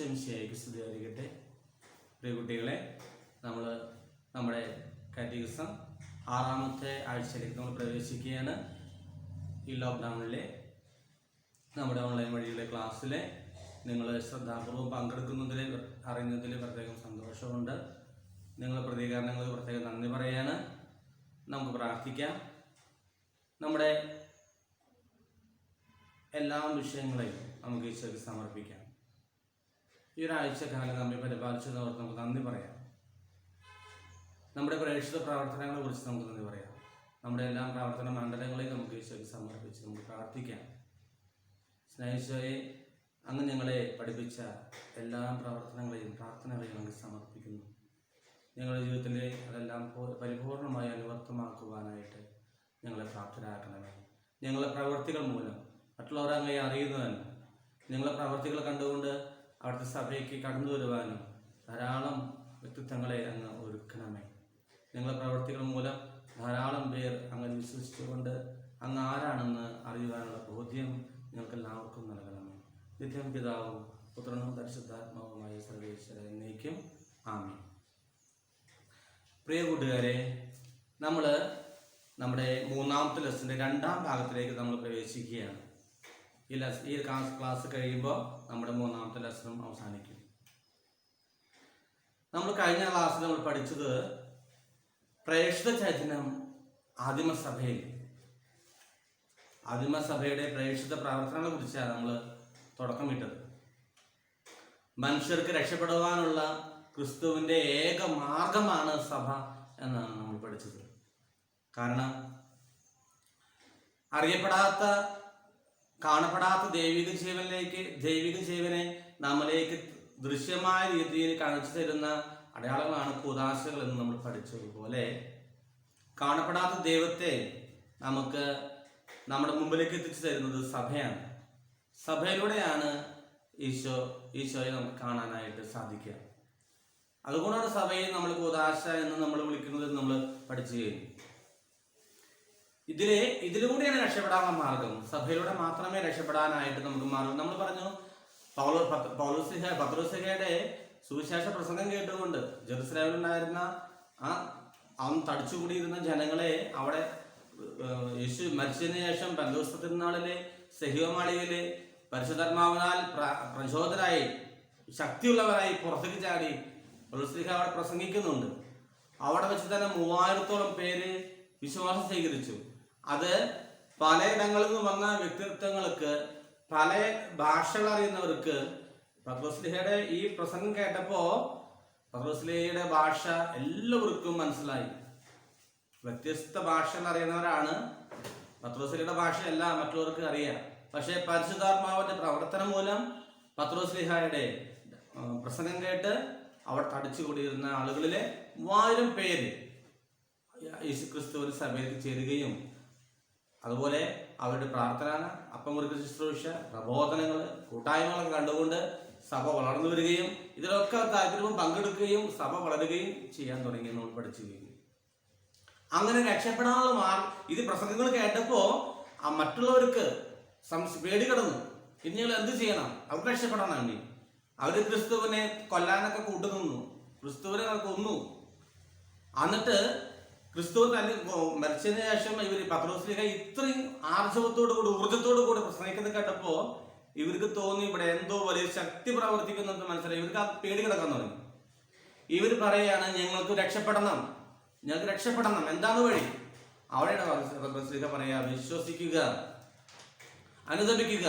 ഈശോമിശിഹായ്ക്ക് സ്തുതിയായിരിക്കട്ടെ. പ്രിയ കുട്ടികളെ, നമ്മൾ നമ്മുടെ കാറ്റഗിസം 6ാമത്തെ ആഴ്ചയിലേക്ക് നമ്മൾ പ്രവേശിക്കുകയാണ്. ഈ ലോക്ക്ഡൗണിലെ നമ്മുടെ ഓൺലൈൻ വഴിയുള്ള ക്ലാസ്സിൽ നിങ്ങൾ ശ്രദ്ധാപൂർവ്വം പങ്കെടുക്കുന്നതിൽ അറിയുന്നതിൽ പ്രത്യേകം സന്തോഷമുണ്ട്. നിങ്ങളുടെ പ്രതികരണങ്ങൾക്ക് പ്രത്യേകം നന്ദി പറയാണ്. നമുക്ക് പ്രാർത്ഥിക്കാം. നമ്മുടെ എല്ലാ വിഷയങ്ങളെയും നമുക്ക് ഈശോയ്ക്ക് സമർപ്പിക്കാം. ഈ ഒരാഴ്ചക്കാലം നമ്മെ പരിപാലിച്ചതോർത്ത് നമുക്ക് നന്ദി പറയാം. നമ്മുടെ പ്രേക്ഷിത പ്രവർത്തനങ്ങളെ കുറിച്ച് നമുക്ക് നന്ദി പറയാം. നമ്മുടെ എല്ലാ പ്രവർത്തന മണ്ഡലങ്ങളെയും നമുക്ക് ഈശോയ്ക്ക് സമർപ്പിച്ച് നമുക്ക് പ്രാർത്ഥിക്കാം. സ്നേഹിച്ചോയെ, അങ്ങ് ഞങ്ങളെ പഠിപ്പിച്ച എല്ലാ പ്രവർത്തനങ്ങളെയും പ്രാർത്ഥനകളെയും അങ്ങ് സമർപ്പിക്കുന്നു. ഞങ്ങളുടെ ജീവിതത്തിൽ അതെല്ലാം പരിപൂർണമായി അനുവർത്തമാക്കുവാനായിട്ട് ഞങ്ങളെ പ്രാപ്തരാക്കണമേ. ഞങ്ങളുടെ പ്രവൃത്തികൾ മൂലം മറ്റുള്ളവരെ അങ്ങയെ അറിയുന്നതിനും ഞങ്ങളുടെ പ്രവൃത്തികൾ കണ്ടുകൊണ്ട് അവിടുത്തെ സഭയ്ക്ക് കടന്നു വരുവാനും ധാരാളം വ്യക്തിത്വങ്ങളെ അങ്ങ് ഒരുക്കണമേ. ഞങ്ങളുടെ പ്രവൃത്തികൾ മൂലം ധാരാളം പേർ അങ്ങ് വിശ്വസിച്ചുകൊണ്ട് അങ്ങ് ആരാണെന്ന് അറിയുവാനുള്ള ബോധ്യം ഞങ്ങൾക്കെല്ലാവർക്കും നൽകണമേ. നിത്യം പിതാവും പുത്രനും പരിശുദ്ധാത്മാവുമായ സർവേശ്വരൻ എന്നേക്കും ആമേൻ. പ്രിയ കൂട്ടുകാരെ, നമ്മൾ നമ്മുടെ 3ാമത്തെ ലെസൻ്റെ 2ാം ഭാഗത്തിലേക്ക് നമ്മൾ പ്രവേശിക്കുകയാണ്. ഈ ക്ലാസ് കഴിയുമ്പോൾ നമ്മുടെ 3ാമത്തെ ലെസണും അവസാനിക്കും. നമ്മൾ കഴിഞ്ഞ ക്ലാസ്സിൽ നമ്മൾ പഠിച്ചത് പ്രേക്ഷിത ചൈതന്യം ആദിമസഭയുടെ പ്രേക്ഷിത പ്രവർത്തനങ്ങളെ കുറിച്ചാണ് നമ്മൾ തുടക്കമിട്ടത്. മനുഷ്യർക്ക് രക്ഷപ്പെടുവാനുള്ള ക്രിസ്തുവിൻ്റെ ഏക മാർഗമാണ് സഭ എന്നാണ് നമ്മൾ പഠിച്ചത്. കാരണം കാണപ്പെടാത്ത ദൈവിക ജീവനെ നമ്മളിലേക്ക് ദൃശ്യമായ രീതിയിൽ കാണിച്ചു തരുന്ന അടയാളങ്ങളാണ് കൂദാശകൾ എന്ന് നമ്മൾ പഠിച്ചതുപോലെ, കാണപ്പെടാത്ത ദൈവത്തെ നമുക്ക് നമ്മുടെ മുമ്പിലേക്ക് എത്തിച്ചു തരുന്നത് സഭയാണ്. സഭയിലൂടെയാണ് ഈശോയെ നമുക്ക് കാണാനായിട്ട് സാധിക്കുക. അതുകൊണ്ടാണ് സഭയെ നമ്മൾ കൂദാശ എന്ന് നമ്മൾ വിളിക്കുന്നത് നമ്മൾ പഠിച്ചു കഴിഞ്ഞു. ഇതിലൂടെയാണ് രക്ഷപ്പെടാനുള്ള മാർഗം. സഭയിലൂടെ മാത്രമേ രക്ഷപ്പെടാനായിട്ട് നമുക്ക് മാർഗം. നമ്മൾ പറഞ്ഞു, പത്രോസ്ലിഹയുടെ സുവിശേഷ പ്രസംഗം കേട്ടുകൊണ്ട് ജെറുസലേമിലുണ്ടായിരുന്ന അവൻ തടിച്ചുകൂടിയിരുന്ന ജനങ്ങളെ അവിടെ യേശു മരിച്ചതിന് ശേഷം പെന്തക്കോസ്ത് തിരുനാളിലെ സെഹിയോമാളികയിലെ പരിശുദ്ധാത്മാവിനാൽ പ്രചോദരായി ശക്തിയുള്ളവരായി പുറത്തേക്ക് ചാടി പൗലോസ്ലീഹ അവിടെ പ്രസംഗിക്കുന്നുണ്ട്. അവിടെ വെച്ച് തന്നെ 3000-ഓളം പേര് വിശ്വാസം സ്വീകരിച്ചു. അത് പലയിടങ്ങളിൽ നിന്ന് വന്ന വ്യക്തിത്വങ്ങൾക്ക്, പല ഭാഷകൾ അറിയുന്നവർക്ക് പത്രോസ്ലീഹയുടെ ഈ പ്രസംഗം കേട്ടപ്പോൾ പത്രോസ്ലീഹയുടെ ഭാഷ എല്ലാവർക്കും മനസ്സിലായി. വ്യത്യസ്ത ഭാഷകൾ അറിയുന്നവരാണ്. പത്രോസ്ലീഹയുടെ ഭാഷയല്ല മറ്റുള്ളവർക്ക് അറിയാം. പക്ഷേ പരിശുദ്ധാത്മാവിന്റെ പ്രവർത്തനം മൂലം പത്രോസ്ലീഹയുടെ പ്രസംഗം കേട്ട് അവിടെ തടിച്ചുകൂടിയിരുന്ന ആളുകളിലെ 3000 പേര് യേശുക്രിസ്തുവിന്റെ സഭയിലേക്ക് ചേരുകയും അതുപോലെ അവരുടെ പ്രാർത്ഥന, അപ്പം മുറിക്കുന്ന ശുശ്രൂഷ, പ്രബോധനങ്ങൾ, കൂട്ടായ്മകളൊക്കെ കണ്ടുകൊണ്ട് സഭ വളർന്നു വരികയും ഇതിലൊക്കെ താല്പര്യവും പങ്കെടുക്കുകയും സഭ വളരുകയും ചെയ്യാൻ തുടങ്ങി നമ്മൾ പഠിച്ചു കഴിഞ്ഞു. അങ്ങനെ രക്ഷപ്പെടാനുള്ള ഇത് പ്രസംഗങ്ങൾ കേട്ടപ്പോൾ മറ്റുള്ളവർക്ക് പേടി കിടന്നു. ഇനി ഞങ്ങൾ എന്ത് ചെയ്യണം? അവർക്ക് രക്ഷപ്പെടാൻ വേണ്ടി അവർ ക്രിസ്തുവിനെ കൊല്ലാനൊക്കെ കൂട്ടുനിന്നു. ക്രിസ്തുവിനെ കൊന്നു. എന്നിട്ട് ക്രിസ്തു തന്നെ മരിച്ചതിന് ശേഷം ഇവർ പത്രോസ്ലീഹ ഇത്രയും ആർജവത്തോടു കൂടി ഊർജത്തോടു കൂടി പ്രസംഗിക്കുന്നത് കേട്ടപ്പോൾ ഇവർക്ക് തോന്നി ഇവിടെ എന്തോ വലിയ ശക്തി പ്രവർത്തിക്കുന്നത് മനസ്സിലായി. ഇവർക്ക് ആ പേടി കിടക്കാൻ തുടങ്ങി. ഇവർ പറയാണ്, ഞങ്ങൾക്ക് രക്ഷപ്പെടണം. എന്താണ് വഴി? അവിടെയാണ് പത്രോസ്ലീഹ പറയാ, വിശ്വസിക്കുക, അനുദപിക്കുക,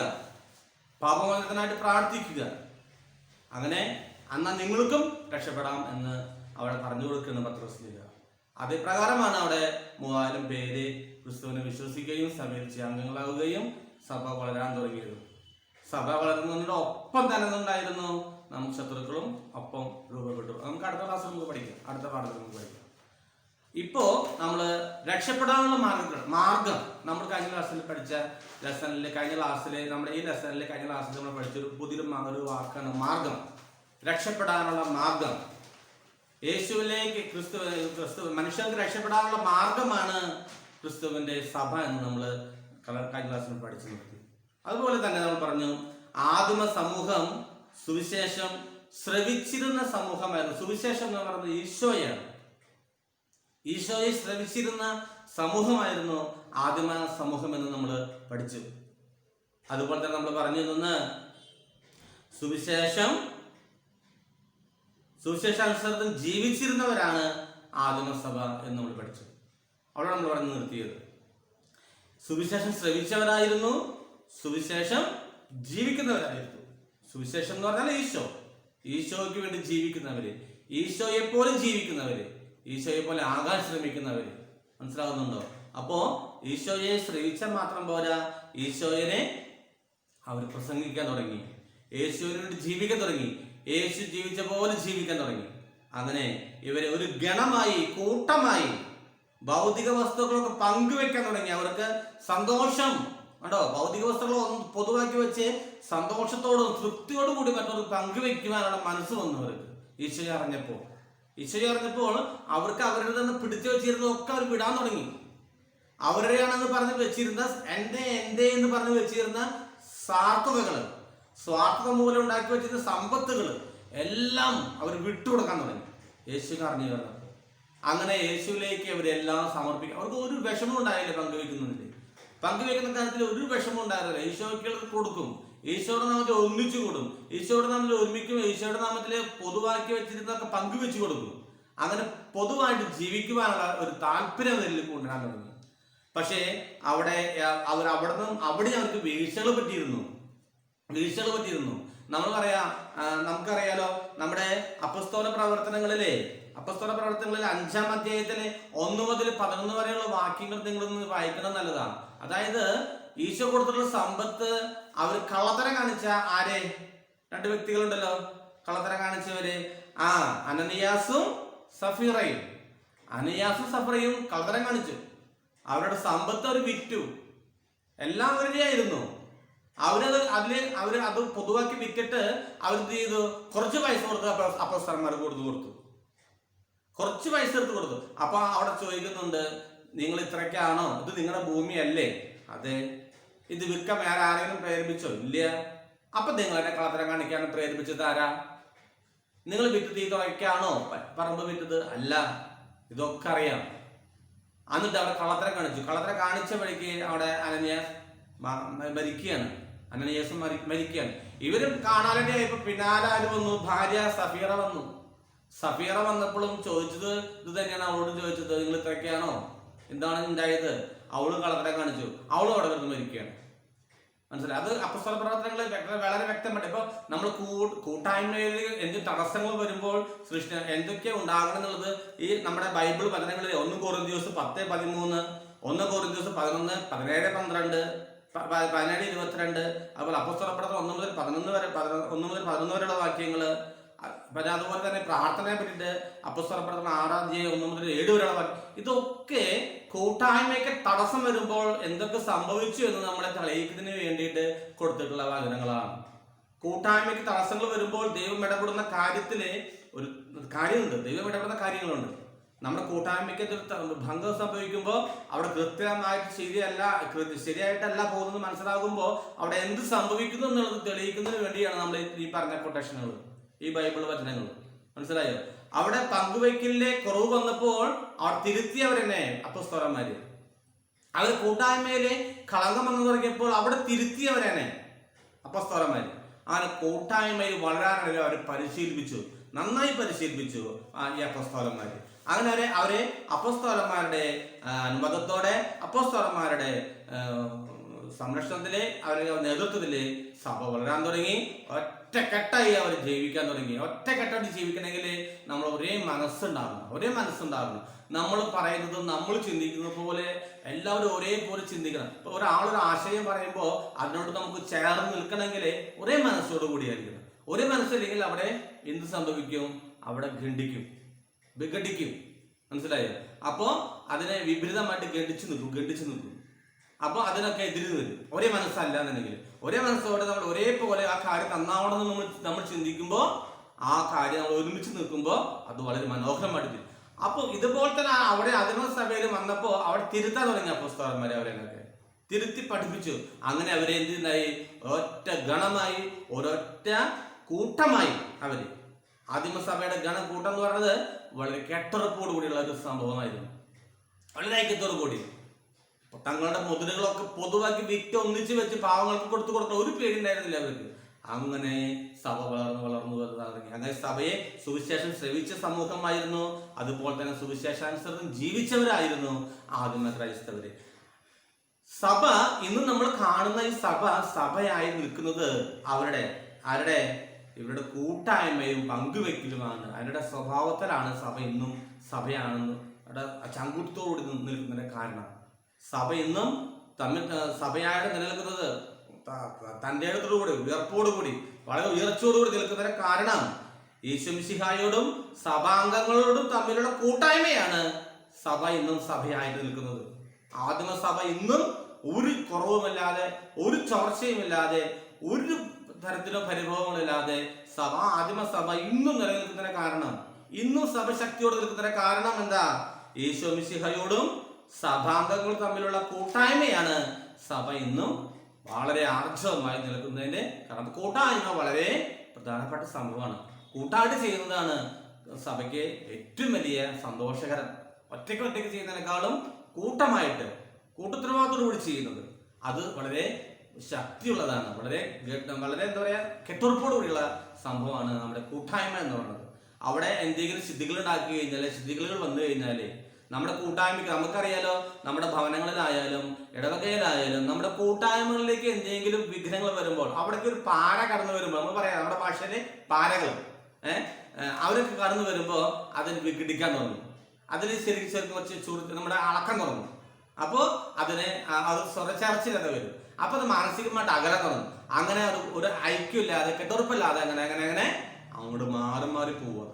പാപമോചനത്തിനായിട്ട് പ്രാർത്ഥിക്കുക. അങ്ങനെ എന്നാൽ നിങ്ങൾക്കും രക്ഷപ്പെടാം എന്ന് അവിടെ പറഞ്ഞു കൊടുക്കുന്ന പത്രോസ്ലീഹ. അതേപ്രകാരമാണ് അവിടെ 3000 പേര് ക്രിസ്തുവിനെ വിശ്വസിക്കുകയും സഭയിൽ അംഗങ്ങളാവുകയും സഭ വളരാൻ തുടങ്ങിയത്. സഭ വളരുന്നതിന്റെ ഒപ്പം തന്നെ ഉണ്ടായിരുന്നു നമുക്ക് ശത്രുക്കളും ഒപ്പം രൂപപ്പെട്ടു. നമുക്ക് അടുത്ത ക്ലാസ്സിൽ നമുക്ക് പഠിക്കാം, അടുത്ത പാഠത്തിൽ നമുക്ക് പഠിക്കാം. ഇപ്പോ നമ്മള് രക്ഷപ്പെടാനുള്ള മാർഗം നമ്മൾ കഴിഞ്ഞ ക്ലാസ്സിൽ പഠിച്ച കഴിഞ്ഞ ക്ലാസ്സിൽ നമ്മൾ പഠിച്ചൊരു പുതിയൊരു വാക്കാണ് മാർഗം. രക്ഷപ്പെടാനുള്ള മാർഗം, യേശുവിലേക്ക് ക്രിസ്തു മനുഷ്യർക്ക് രക്ഷപ്പെടാനുള്ള മാർഗമാണ് ക്രിസ്തുവിന്റെ സഭ എന്ന് നമ്മൾ കഴിഞ്ഞ ക്ലാസ്സിൽ പഠിച്ചു നിർത്തി. അതുപോലെ തന്നെ നമ്മൾ പറഞ്ഞു, ആദിമ സമൂഹം സുവിശേഷം ശ്രവിച്ചിരുന്ന സമൂഹമായിരുന്നു. സുവിശേഷം എന്ന് പറയുന്നത് ഈശോയാണ്. ഈശോയെ ശ്രവിച്ചിരുന്ന സമൂഹമായിരുന്നു ആദിമ സമൂഹം എന്ന് നമ്മൾ പഠിച്ചു. അതുപോലെ തന്നെ നമ്മൾ പറഞ്ഞു നിന്ന് സുവിശേഷാനുസൃതം ജീവിച്ചിരുന്നവരാണ് ആദിമസഭ എന്ന് നമ്മൾ പഠിച്ചു. അവിടെ നമ്മൾ പറഞ്ഞു നിർത്തിയത് സുവിശേഷം ശ്രവിച്ചവരായിരുന്നു, സുവിശേഷം ജീവിക്കുന്നവരായിരുന്നു. സുവിശേഷം എന്ന് പറഞ്ഞാൽ ഈശോയ്ക്ക് വേണ്ടി ജീവിക്കുന്നവര്, ഈശോയെ പോലെ ജീവിക്കുന്നവര്, ഈശോയെ പോലെ ആകാൻ ശ്രമിക്കുന്നവര്. മനസ്സിലാവുന്നുണ്ടോ? അപ്പോ ഈശോയെ ശ്രവിച്ചാൽ മാത്രം പോരാ, ഈശോയെ അവർ പ്രസംഗിക്കാൻ തുടങ്ങി, യേശുവിന് വേണ്ടി ജീവിക്കാൻ തുടങ്ങി, യേശു ജീവിച്ച പോലെ ജീവിക്കാൻ തുടങ്ങി. അങ്ങനെ ഇവരെ ഒരു ഗണമായി, കൂട്ടമായി ഭൗതിക വസ്തുക്കളൊക്കെ പങ്കുവെക്കാൻ തുടങ്ങി. അവർക്ക് സന്തോഷം കണ്ടോ, ഭൗതിക വസ്തുക്കൾ പൊതുവാക്കി വെച്ച് സന്തോഷത്തോടും തൃപ്തിയോടും കൂടി മറ്റവർക്ക് പങ്കുവെക്കുവാനുള്ള മനസ്സ് വന്നു അവർക്ക്. ഈശോയെ അറിഞ്ഞപ്പോൾ അവർക്ക് അവരുടെ നിന്ന് പിടിച്ചു വെച്ചിരുന്നതൊക്കെ അവർ വിടാൻ തുടങ്ങി. അവരുടെയാണെന്ന് പറഞ്ഞ് വെച്ചിരുന്ന എന്റെ എന്ന് പറഞ്ഞ് വെച്ചിരുന്ന സ്വാർത്ഥത മൂലം ഉണ്ടാക്കി വെച്ചിരുന്ന സമ്പത്തുകൾ എല്ലാം അവർ വിട്ടുകൊടുക്കാൻ തുടങ്ങി യേശുവിനെ അറിഞ്ഞു കഴിഞ്ഞപ്പോൾ. അങ്ങനെ യേശുവിലേക്ക് അവരെല്ലാം സമർപ്പിക്കും. അവർക്ക് ഒരു വിഷമം ഉണ്ടായില്ല പങ്കുവെക്കുന്ന കാര്യത്തിൽ ഒരു വിഷമം ഉണ്ടായിരുന്നില്ല. ഈശോയ്ക്ക് കൊടുക്കും, ഈശോയുടെ നാമത്തിൽ ഒന്നിച്ചു കൂടും, ഈശോയുടെ നാമത്തിൽ ഒരുമിക്കും, ഈശോയുടെ നാമത്തിൽ പൊതുവാക്കി വെച്ചിരുന്നതൊക്കെ പങ്കുവെച്ചു കൊടുക്കും. അങ്ങനെ പൊതുവായിട്ട് ജീവിക്കുവാനുള്ള ഒരു താല്പര്യം അവരിൽ കൊണ്ടുവരാൻ തുടങ്ങി. പക്ഷേ അവിടെ അവർക്ക് വീഴ്ചകൾ പറ്റിയിരുന്നു. നമുക്കറിയാലോ, നമ്മുടെ അപ്പസ്തോല പ്രവർത്തനങ്ങളിലെ 5-ാം അധ്യായത്തിലെ 1 മുതൽ 11 വരെയുള്ള വാക്യങ്ങൾ നിങ്ങളൊന്ന് വായിക്കണം നല്ലതാണ്. അതായത് ഈശോ കൊടുത്തിട്ടുള്ള സമ്പത്ത് അവർ കള്ളത്തരം കാണിച്ച ആരെ? 2 വ്യക്തികളുണ്ടല്ലോ കള്ളത്തരം കാണിച്ചവര്, അനനിയാസും സഫീറയും. കള്ളത്തരം കാണിച്ചു. അവരുടെ സമ്പത്ത് അവർ വിറ്റു. എല്ലാം അവരുടെ ആയിരുന്നു. അത് പൊതുവാക്കി വിറ്റിട്ട് അവരെന്ത് ചെയ്തു? കുറച്ച് പൈസ കൊടുത്ത് അപ്പോസ്തലന്മാർ കൊടുത്തു. കുറച്ച് പൈസ എടുത്ത് കൊടുത്തു. അപ്പൊ അവിടെ ചോദിക്കുന്നുണ്ട്, നിങ്ങൾ ഇത്രയ്ക്കാണോ? ഇത് നിങ്ങളുടെ ഭൂമിയല്ലേ? അതെ. ഇത് വിൽക്കാൻ വേറെ ആരെങ്കിലും പ്രേരിപ്പിച്ചോ? ഇല്ല. അപ്പൊ നിങ്ങൾ എന്നെ കളത്തരം കാണിക്കാൻ പ്രേരിപ്പിച്ചത് ആരാ? നിങ്ങൾ വിറ്റത് ഈ തുറയ്ക്കാണോ പറമ്പ് വിറ്റത്? അല്ല. ഇതൊക്കെ അറിയാം. എന്നിട്ട് അവിടെ കളത്തരം കാണിച്ച വഴിക്ക് അവിടെ അനനിയാസ് മരിക്കുകയാണ്. ഇവരും കാണാതെ ഇപ്പൊ പിന്നാലെ ആര് വന്നു? ഭാര്യ സഫീറ വന്നപ്പോഴും ചോദിച്ചത് ഇത് തന്നെയാണ് അവളോട് ചോദിച്ചത്, നിങ്ങൾ ഇത്രയ്ക്കാണോ? എന്താണ് ഉണ്ടായത്? അവളും കളത്തരം കാണിച്ചു. അവളും അവിടെ വരുന്ന മരിക്കുകയാണ്. മനസ്സിലായി? അത് അപ്പസ്തോല പ്രവർത്തനങ്ങളിൽ വളരെ വ്യക്തമായിട്ട്. ഇപ്പൊ നമ്മൾ കൂട്ടായ്മയിൽ എന്ത് തടസ്സങ്ങൾ വരുമ്പോൾ എന്തൊക്കെ ഉണ്ടാകണം എന്നുള്ളത് ഈ നമ്മുടെ ബൈബിൾ വചനങ്ങളിൽ 1 കൊറിന്ത്യസ് 10:13, 1 കൊറിന്ത്യസ് 11, 17:12, 17:22, അതുപോലെ അപ്പസ്തോല പ്രവർത്തനം 1 മുതൽ 11 വരെയുള്ള വാക്യങ്ങള്. പിന്നെ അതുപോലെ തന്നെ പ്രാർത്ഥനയെ പറ്റിയിട്ട് അപ്പസ്തോല പ്രവർത്തനം 6-ാം അധ്യായം 1 മുതൽ 7 വരെയുള്ള വാക്യം. ഇതൊക്കെ കൂട്ടായ്മയ്ക്ക് തടസ്സം വരുമ്പോൾ എന്തൊക്കെ സംഭവിച്ചു എന്ന് നമ്മളെ തെളിയിക്കുന്നതിന് വേണ്ടിയിട്ട് കൊടുത്തിട്ടുള്ള വചനങ്ങളാണ്. കൂട്ടായ്മയ്ക്ക് തടസ്സങ്ങൾ വരുമ്പോൾ ദൈവം ഇടപെടുന്ന കാര്യത്തില് ഒരു കാര്യമുണ്ട്, ദൈവം ഇടപെടുന്ന കാര്യങ്ങളുണ്ട്. നമ്മുടെ കൂട്ടായ്മയ്ക്ക് ഭംഗം സംഭവിക്കുമ്പോൾ അവിടെ കൃത്യമായിട്ട് ശരിയായിട്ടല്ല പോകുന്നത് മനസ്സിലാകുമ്പോൾ അവിടെ എന്ത് സംഭവിക്കുന്നു എന്നുള്ളത് തെളിയിക്കുന്നതിന് വേണ്ടിയാണ് നമ്മൾ ഈ പറഞ്ഞ കൊട്ടേഷനുകൾ, ഈ ബൈബിൾ വചനങ്ങൾ. മനസ്സിലായോ? അവിടെ പങ്കുവയ്ക്കലിലെ കുറവ് വന്നപ്പോൾ അവർ തിരുത്തിയവരെന്നെ അപ്പസ്തോലന്മാര്. അവർ കൂട്ടായ്മയിലെ കളങ്കം വന്നു തുടങ്ങിയപ്പോൾ അവിടെ തിരുത്തിയവരെന്നെ അപ്പസ്തോലന്മാര്. അങ്ങനെ കൂട്ടായ്മയിൽ വളരാനായി അവർ നന്നായി പരിശീലിപ്പിച്ചു ഈ അപ്പസ്തോലന്മാര്. അങ്ങനെ അവരെ അപ്പസ്തോലന്മാരുടെ അനുവാദത്തോടെ, അപ്പസ്തോലന്മാരുടെ സംരക്ഷണത്തിലെ അവരുടെ നേതൃത്വത്തില് സഭ വളരാൻ തുടങ്ങി. ഒറ്റക്കെട്ടായി അവർ ജീവിക്കാൻ തുടങ്ങി. ഒറ്റക്കെട്ടായിട്ട് ജീവിക്കണമെങ്കിൽ നമ്മൾ ഒരേ മനസ്സുണ്ടാകണം. നമ്മൾ പറയുന്നത്, നമ്മൾ ചിന്തിക്കുന്നത് പോലെ എല്ലാവരും ഒരേപോലെ ചിന്തിക്കണം. ഇപ്പൊ ഒരാളൊരു ആശയം പറയുമ്പോൾ അതിനോട് നമുക്ക് ചേർന്ന് നിൽക്കണമെങ്കിൽ ഒരേ മനസ്സോട് കൂടിയായിരിക്കണം. ഒരേ മനസ്സില്ലെങ്കിൽ അവിടെ എന്ത് സംഭവിക്കും? അവിടെ വിഘടിക്കും. മനസ്സിലായോ? അപ്പോ അതിനെ വിപരീതമായിട്ട് ഗണ്ടിച്ചു നിൽക്കും. അപ്പൊ അതിനൊക്കെ എതിര് വരും. ഒരേ മനസ്സല്ല എന്നുണ്ടെങ്കിൽ ഒരേ മനസ്സോടെ നമ്മൾ ഒരേപോലെ ആ കാര്യം നന്നാവണമെന്ന് നമ്മൾ ചിന്തിക്കുമ്പോൾ, ആ കാര്യം നമ്മൾ ഒരുമിച്ച് നിൽക്കുമ്പോൾ അത് വളരെ മനോഹരമായിട്ട്. അപ്പൊ ഇതുപോലെ തന്നെ അവിടെ ആദിമസഭയിൽ വന്നപ്പോ അവിടെ തിരുത്താൻ തുടങ്ങി അപ്പോസ്തലന്മാരെ. അവരെയൊക്കെ തിരുത്തി പഠിപ്പിച്ചു. അങ്ങനെ അവരെ എന്തിനായി? ഒറ്റ ഗണമായി, ഒരൊറ്റ കൂട്ടമായി അവര് ആദിമസഭയുടെ ഗണകൂട്ടം എന്ന് പറയുന്നത് വളരെ കെട്ടുറപ്പോട് കൂടിയുള്ള ഒരു സംഭവമായിരുന്നു. വളരെ ഐക്യത്തോടു കൂടി തങ്ങളുടെ മുതലുകളൊക്കെ പൊതുവാക്കി വിറ്റ് ഒന്നിച്ച് വെച്ച് പാവങ്ങൾക്ക് കൊടുത്ത ഒരു പേടി ഉണ്ടായിരുന്നില്ല അവർക്ക്. അങ്ങനെ സഭ വളർന്നു തുടങ്ങി. അങ്ങനെ സഭയെ സുവിശേഷം ശ്രവിച്ച സമൂഹമായിരുന്നു. അതുപോലെ തന്നെ സുവിശേഷാനുസൃതം ജീവിച്ചവരായിരുന്നു ആദിമ ക്രൈസ്തവര്. സഭ ഇന്ന് നമ്മൾ കാണുന്ന ഈ സഭയായി നിൽക്കുന്നത് ഇവരുടെ കൂട്ടായ്മയും പങ്കുവെക്കലുമാണ്. അവരുടെ സ്വഭാവത്തിലാണ് സഭ ഇന്നും സഭയാണെന്ന് അവിടെ ചങ്കൂറ്റത്തോടുകൂടി നിൽക്കുന്നതിന്റെ കാരണം. സഭ ഇന്നും സഭയായിട്ട് നിലനിൽക്കുന്നത് തൻ്റെ ഇടത്തോടുകൂടി ഉയർപ്പോടുകൂടി വളരെ ഉയർച്ചയോടുകൂടി നിൽക്കുന്നതിന്റെ കാരണം യേശുമിശിഹായോടും സഭാംഗങ്ങളോടും തമ്മിലുള്ള കൂട്ടായ്മയാണ് സഭ ഇന്നും സഭയായിട്ട് നിൽക്കുന്നത്. ആദിമസഭ ഇന്നും ഒരു കുറവുമില്ലാതെ, ഒരു ചർച്ചയുമില്ലാതെ, ഒരു തരത്തിലും പരിഭവങ്ങളില്ലാതെ ആദിമസഭ ഇന്നും നിലനിൽക്കുന്നതിന്റെ കാരണം, ഇന്നും സഭ ശക്തിയോട് നിൽക്കുന്നതിന്റെ കാരണം എന്താ? യേശുമിശിഹായോടും സഭാംഗങ്ങൾ തമ്മിലുള്ള കൂട്ടായ്മയാണ് സഭ ഇന്നും വളരെ ആർജവമായി നിൽക്കുന്നതിന്റെ കാരണം. കൂട്ടായ്മ വളരെ പ്രധാനപ്പെട്ട സംഭവമാണ്. കൂട്ടായിട്ട് ചെയ്യുന്നതാണ് സഭയ്ക്ക് ഏറ്റവും വലിയ സന്തോഷകരം. ഒറ്റയ്ക്ക് ചെയ്യുന്നതിനേക്കാളും കൂട്ടമായിട്ട് കൂട്ടുത്തരവാദിത്തോടുകൂടി ചെയ്യുന്നത് അത് വളരെ ശക്തിയുള്ളതാണ്. വളരെ എന്താ പറയാ, കെട്ടുറപ്പോടുകൂടിയുള്ള സംഭവമാണ് നമ്മുടെ കൂട്ടായ്മ എന്ന് പറയുന്നത്. അവിടെ എന്തെങ്കിലും സിദ്ധികൾ ഉണ്ടാക്കി കഴിഞ്ഞാൽ, സിദ്ധികൾ വന്നു കഴിഞ്ഞാല് നമ്മുടെ കൂട്ടായ്മയ്ക്ക്, നമുക്കറിയാലോ, നമ്മുടെ ഭവനങ്ങളിലായാലും ഇടവകയിലായാലും നമ്മുടെ കൂട്ടായ്മകളിലേക്ക് എന്തെങ്കിലും വിഘ്നങ്ങൾ വരുമ്പോൾ, അവിടേക്ക് ഒരു പാര കടന്നു വരുമ്പോൾ, നമ്മൾ പറയാം നമ്മുടെ ഭാഷയില് പാരകൾ, അവരൊക്കെ കടന്നു വരുമ്പോൾ അതിന് വിഘടിക്കാൻ തുടങ്ങും. അതിൽ ശരിക്കും കുറച്ച് നമ്മുടെ അളക്കം തുടങ്ങും. അപ്പോൾ അത് സ്വരച്ചർച്ചയിലൊക്കെ വരും. അപ്പൊ അത് മാനസികമായിട്ട് അകലം തുടങ്ങും. അങ്ങനെ അത് ഒരു ഐക്യമില്ലാതെ, കെട്ടുറപ്പില്ലാതെ അങ്ങനെ അങ്ങോട്ട് മാറി പോവുക.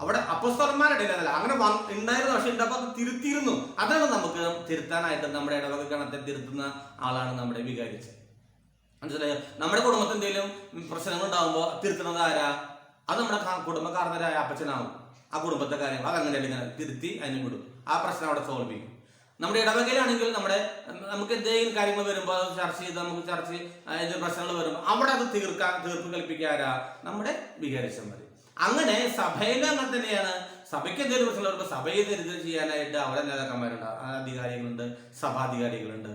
അവിടെ അപ്പോസ്തലന്മാരുടെ അങ്ങനെ ഉണ്ടായിരുന്നു. പക്ഷെ ഉണ്ടപ്പോൾ അത് തിരുത്തിയിരുന്നു. അതാണ് നമുക്ക് തിരുത്താനായിട്ട് നമ്മുടെ ഇടവക ഗണത്തെ തിരുത്തുന്ന ആളാണ് നമ്മുടെ വികാരിച്ച്. മനസ്സിലായോ? നമ്മുടെ കുടുംബത്തിൽ എന്തെങ്കിലും പ്രശ്നങ്ങൾ ഉണ്ടാകുമ്പോൾ തിരുത്തുന്നത് ആരാ? അത് നമ്മുടെ കുടുംബക്കാരനായ അപ്പച്ചനാവും. ആ കുടുംബത്തെ കാര്യങ്ങൾ അതങ്ങനെ തിരുത്തി അതിന് വിടും. ആ പ്രശ്നം അവിടെ സോൾവ് ചെയ്യും. നമ്മുടെ ഇടവകയിലാണെങ്കിൽ നമുക്ക് എന്തെങ്കിലും കാര്യങ്ങൾ വരുമ്പോൾ അത് ചർച്ച ചെയ്ത് പ്രശ്നങ്ങൾ വരുമ്പോൾ അവിടെ അത് തീർപ്പ് കൽപ്പിക്കാരാ? നമ്മുടെ വികാരിച്ചന്മാർ. അങ്ങനെ സഭയിൽ അങ്ങനെ തന്നെയാണ്. സഭയ്ക്ക് എന്തെങ്കിലും പ്രശ്നം വരുമ്പോൾ സഭയെ തിരുത്തൽ ചെയ്യാനായിട്ട് അവിടെ നേതാക്കന്മാരുണ്ട്, അധികാരികളുണ്ട്, സഭാധികാരികളുണ്ട്,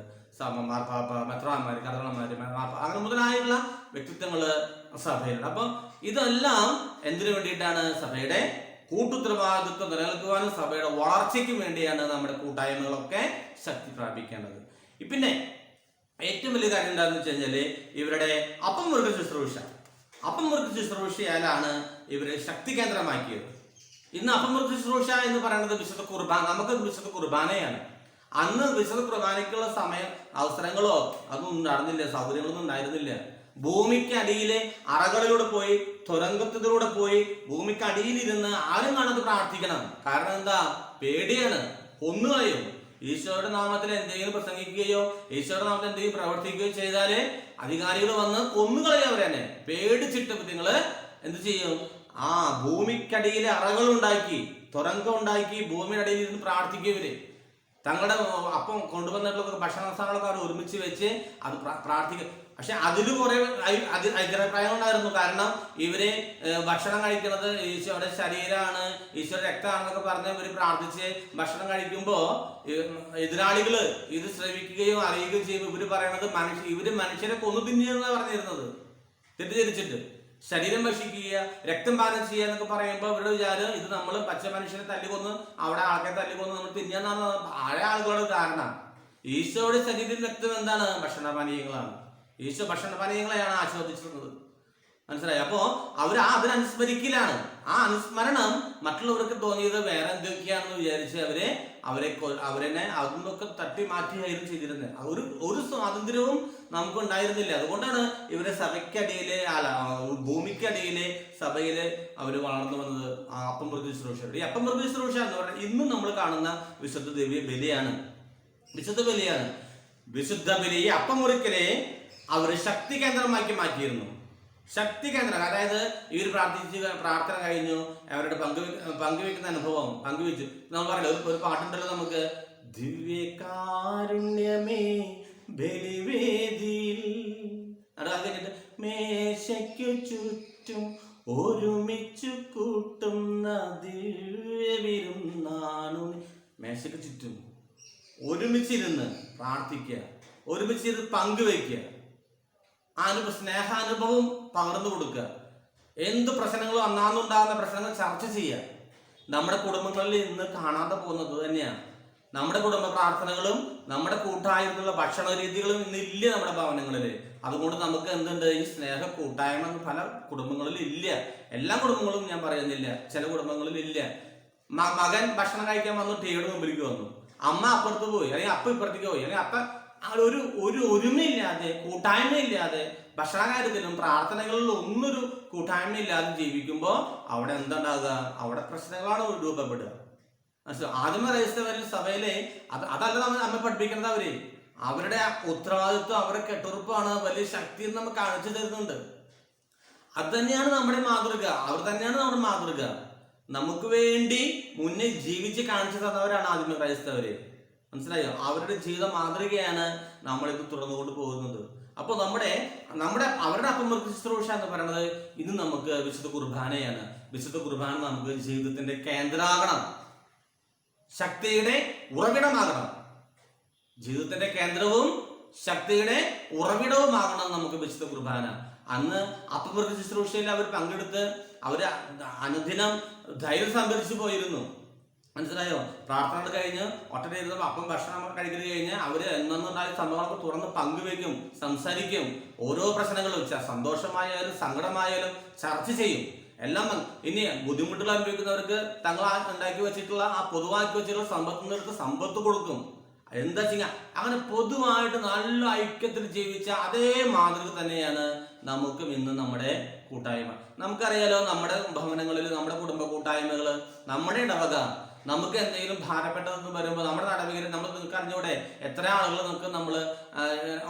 മെത്രാന്മാര്, കർദ്ദനാന്മാര്, അങ്ങനെ മുതലായുള്ള വ്യക്തിത്വങ്ങള് സഭയിലുണ്ട്. അപ്പൊ ഇതെല്ലാം എന്തിനു വേണ്ടിയിട്ടാണ്? സഭയുടെ കൂട്ടുത്തരവാദിത്വം നിലനിൽക്കുവാനും സഭയുടെ വളർച്ചയ്ക്കും വേണ്ടിയാണ് നമ്മുടെ കൂട്ടായ്മകളൊക്കെ ശക്തി പ്രാപിക്കേണ്ടത്. പിന്നെ ഏറ്റവും വലിയ കാര്യം എന്താണെന്ന് വെച്ച് കഴിഞ്ഞാല് ഇവരുടെ അപ്പം മുറുക ശുശ്രൂഷയാലാണ് ഇവരെ ശക്തി കേന്ദ്രമാക്കിയത്. ഇന്ന് അപ്പം മുറുക ശുശ്രൂഷ എന്ന് പറയുന്നത് വിശുദ്ധ കുർബാന, നമുക്ക് വിശുദ്ധ കുർബാനയാണ്. അന്ന് വിശുദ്ധ കുർബാനയ്ക്കുള്ള അവസരങ്ങളോ അതൊന്നും നടന്നില്ല, സൗകര്യങ്ങളൊന്നും ഉണ്ടായിരുന്നില്ല. ഭൂമിക്കടിയിലെ അറകളിലൂടെ പോയി, തുരങ്കത്തിലൂടെ പോയി ഭൂമിക്കടിയിലിരുന്ന് ആരും കാണാതെ പ്രാർത്ഥിക്കണം. കാരണം എന്താ? പേടിയാണ്, കൊന്നുകളയും. ഈശോയുടെ നാമത്തിൽ എന്തെങ്കിലും പ്രസംഗിക്കുകയോ ഈശോയുടെ നാമത്തിൽ എന്തെങ്കിലും പ്രവർത്തിക്കുകയോ ചെയ്താല് അധികാരികൾ വന്ന് കൊന്നുകളയും അവരെന്നെ. പേടിച്ചിട്ട് നിങ്ങള് എന്ത് ചെയ്യും? ഭൂമിക്കടിയിലെ അറകൾ ഉണ്ടാക്കി, തുരങ്കം ഉണ്ടാക്കി ഭൂമിയുടെ അടിയിൽ ഇരുന്ന് പ്രാർത്ഥിക്കും. ഇവര് തങ്ങളുടെ അപ്പം കൊണ്ടുവന്നിട്ടുള്ള ഭക്ഷണ സാധനങ്ങളൊക്കെ അവർ ഒരുമിച്ച് വെച്ച് അത് പ്രാർത്ഥിക്കും. പക്ഷെ അതിൽ കുറെ അഭിപ്രായങ്ങൾ ഉണ്ടായിരുന്നു. കാരണം ഇവര് ഭക്ഷണം കഴിക്കുന്നത് ഈശോയുടെ ശരീരമാണ്, ഈശോയുടെ രക്തമാണെന്നൊക്കെ പറഞ്ഞ് ഇവര് പ്രാർത്ഥിച്ച് ഭക്ഷണം കഴിക്കുമ്പോ എതിരാളികള് ഇത് ശ്രവിക്കുകയും അറിയുകയും ചെയ്യുമ്പോൾ ഇവര് പറയണത് ഇവര് മനുഷ്യരെ കൊന്നു തിന്നുന്ന പറഞ്ഞിരുന്നത്. തെറ്റിദ്ധരിച്ചിട്ട് ശരീരം ഭക്ഷിക്കുക, രക്തം പാനം ചെയ്യുക എന്നൊക്കെ പറയുമ്പോൾ ഇവരുടെ വിചാരം ഇത് നമ്മൾ പച്ച മനുഷ്യനെ തല്ലിക്കൊന്ന് അവിടെ ആൾക്കാരെ തല്ലിക്കൊന്ന് നമ്മൾ തിന്നാന്നാണ് പഴയ ആളുകളുടെ ധാരണ. ഈശോയുടെ ശരീരം രക്തം എന്താണ്? ഭക്ഷണപാനീയങ്ങളാണ്. ഈശോ ഭക്ഷണപാനീയങ്ങളെയാണ് ആസ്വദിച്ചിരുന്നത്. മനസ്സിലായി? അപ്പോ അവർ അതിനനുസ്മരിക്കലാണ്. ആ അനുസ്മരണം മറ്റുള്ളവർക്ക് തോന്നിയത് വേറെ എന്തൊക്കെയാണെന്ന് വിചാരിച്ച് അവരെന്നെ അതൊന്നൊക്കെ തട്ടി മാറ്റിയായിരുന്നു ചെയ്തിരുന്നത്. ഒരു സ്വാതന്ത്ര്യവും നമുക്ക് ഉണ്ടായിരുന്നില്ല. അതുകൊണ്ടാണ് ഇവരെ സഭയ്ക്കടിയിലെ ഭൂമിക്കടിയിലെ സഭയില് അവര് വളർന്നു വന്നത്. അപ്പം മൃഗ ശുശ്രൂഷ. ഈ അപ്പം മൃഗ ശുശ്രൂഷ എന്ന് പറഞ്ഞാൽ ഇന്നും നമ്മൾ കാണുന്ന വിശുദ്ധ ദിവ്യ ബലിയാണ്. വിശുദ്ധ ബലി ഈ അപ്പം മുറിക്കലെ അവര് ശക്തി കേന്ദ്രമാക്കി മാറ്റിയിരുന്നു. ശക്തി കേന്ദ്രം, അതായത് ഇവർ പ്രാർത്ഥന കഴിഞ്ഞു, അവരുടെ പങ്കുവെക്കുന്ന അനുഭവം പങ്കുവെച്ചു. നമ്മൾ പറയല്ലോ, ഒരു പാട്ടുണ്ടല്ലോ നമുക്ക്, ദിവ്യകാരുണ്യമേ ബലിവേദിയിൽ, അത് കഴിഞ്ഞിട്ട് മേശയ്ക്കു ചുറ്റും ഒരുമിച്ചു കൂട്ടുന്ന ദിവ്യവിരുന്നാണു മേശയ്ക്ക് ചുറ്റും ഒരുമിച്ചിരുന്ന് പ്രാർത്ഥിക്കുക, ഒരുമിച്ചിരുന്ന് പങ്കുവയ്ക്കുക, സ്നേഹാനുഭവം പകർന്നു കൊടുക്കുക. എന്ത് പ്രശ്നങ്ങളും അന്നാന്നുണ്ടാകുന്ന പ്രശ്നങ്ങൾ ചർച്ച ചെയ്യുക. നമ്മുടെ കുടുംബങ്ങളിൽ ഇന്ന് കാണാതെ പോകുന്നത് തന്നെയാണ്. നമ്മുടെ കുടുംബ പ്രാർത്ഥനകളും നമ്മുടെ കൂട്ടായ്മയുള്ള ഭക്ഷണ രീതികളും ഇന്നില്ല നമ്മുടെ ഭവനങ്ങളിൽ. അതുകൊണ്ട് നമുക്ക് എന്തുണ്ട്, ഈ സ്നേഹ കൂട്ടായ്മ പല കുടുംബങ്ങളിൽ ഇല്ല. എല്ലാ കുടുംബങ്ങളും ഞാൻ പറയുന്നില്ല, ചില കുടുംബങ്ങളിൽ ഇല്ല. മകൻ ഭക്ഷണം കഴിക്കാൻ വന്നു, ടിവിയുടെ മുമ്പിലേക്ക് വന്നു, അമ്മ അപ്പുറത്ത് പോയി, അല്ലെങ്കിൽ അപ്പ ഇപ്പുറത്തേക്ക് പോയി, അല്ലെങ്കിൽ അപ്പ ഒരു ഒരുമയില്ലാതെ കൂട്ടായ്മയില്ലാതെ ഭക്ഷണ കാര്യത്തിലും പ്രാർത്ഥനകളിലും ഒന്നൊരു കൂട്ടായ്മയില്ലാതെ ജീവിക്കുമ്പോൾ അവിടെ എന്തുണ്ടാകുക, അവിടെ പ്രശ്നങ്ങളാണ് രൂപപ്പെടുക. ആദിമ ക്രൈസ്തവരിൽ സഭയിലെ അതല്ല നമ്മെ പഠിപ്പിക്കുന്നത്. അവരുടെ ഉത്തരവാദിത്വം, അവരുടെ കെട്ടുറപ്പാണ് വലിയ ശക്തി എന്ന് നമുക്ക് കാണിച്ചു തരുന്നുണ്ട്. അത് തന്നെയാണ് നമ്മുടെ മാതൃക. അവർ തന്നെയാണ് നമ്മുടെ മാതൃക. നമുക്ക് വേണ്ടി മുന്നേ ജീവിച്ച് കാണിച്ചു തന്നവരാണ് ആദിമ ക്രൈസ്തവര്. മനസ്സിലായോ? അവരുടെ ജീവിത മാതൃകയാണ് നമ്മളിത് തുടർന്നുകൊണ്ട് പോകുന്നത്. അപ്പോൾ അവരുടെ അപ്പമൃഗ ശുശ്രൂഷ എന്ന് പറയുന്നത് ഇന്ന് നമുക്ക് വിശുദ്ധ കുർബാനയാണ്. വിശുദ്ധ കുർബാന നമുക്ക് ജീവിതത്തിന്റെ കേന്ദ്രമാകണം, ശക്തിയുടെ ഉറവിടമാകണം. ജീവിതത്തിന്റെ കേന്ദ്രവും ശക്തിയുടെ ഉറവിടവുമാകണം നമുക്ക് വിശുദ്ധ കുർബാന. അന്ന് അപ്പമൃഗ ശുശ്രൂഷയിൽ അവർ പങ്കെടുത്ത് അവര് അനുദിനം ധൈര്യം സംഭരിച്ചു പോയിരുന്നു. മനസ്സിലായോ? പ്രാർത്ഥന കഴിഞ്ഞ് ഒട്ടനേരുന്ന അപ്പം ഭക്ഷണം കഴിക്കുന്നത് കഴിഞ്ഞ് അവര് എന്നുണ്ടായ സംഭവങ്ങളൊക്കെ തുറന്ന് പങ്കുവെക്കും, സംസാരിക്കും. ഓരോ പ്രശ്നങ്ങളും സന്തോഷമായാലും സങ്കടമായാലും ചർച്ച ചെയ്യും. എല്ലാം ഇനി ബുദ്ധിമുട്ടുകൾ അനുഭവിക്കുന്നവർക്ക് തങ്ങൾ ഉണ്ടാക്കി വെച്ചിട്ടുള്ള ആ പൊതുവാക്കി വെച്ചിട്ടുള്ള സമ്പത്തിനെടുത്ത് സമ്പത്ത് കൊടുക്കും. എന്താ ചെയ്യുക? അങ്ങനെ പൊതുവായിട്ട് നല്ല ഐക്യത്തിൽ ജീവിച്ച അതേ മാതൃക തന്നെയാണ് നമുക്കും ഇന്ന് നമ്മുടെ കൂട്ടായ്മ. നമുക്കറിയാലോ, നമ്മുടെ ഭവനങ്ങളിൽ നമ്മുടെ കുടുംബ കൂട്ടായ്മകള്, നമ്മുടെ ഇടവക, നമുക്ക് എന്തെങ്കിലും ഭാരപ്പെട്ടതെന്ന് വരുമ്പോൾ നമ്മുടെ നടപടികൾ നമ്മൾ നിങ്ങൾക്ക് അറിഞ്ഞൂടെ എത്ര ആളുകൾ നമ്മൾ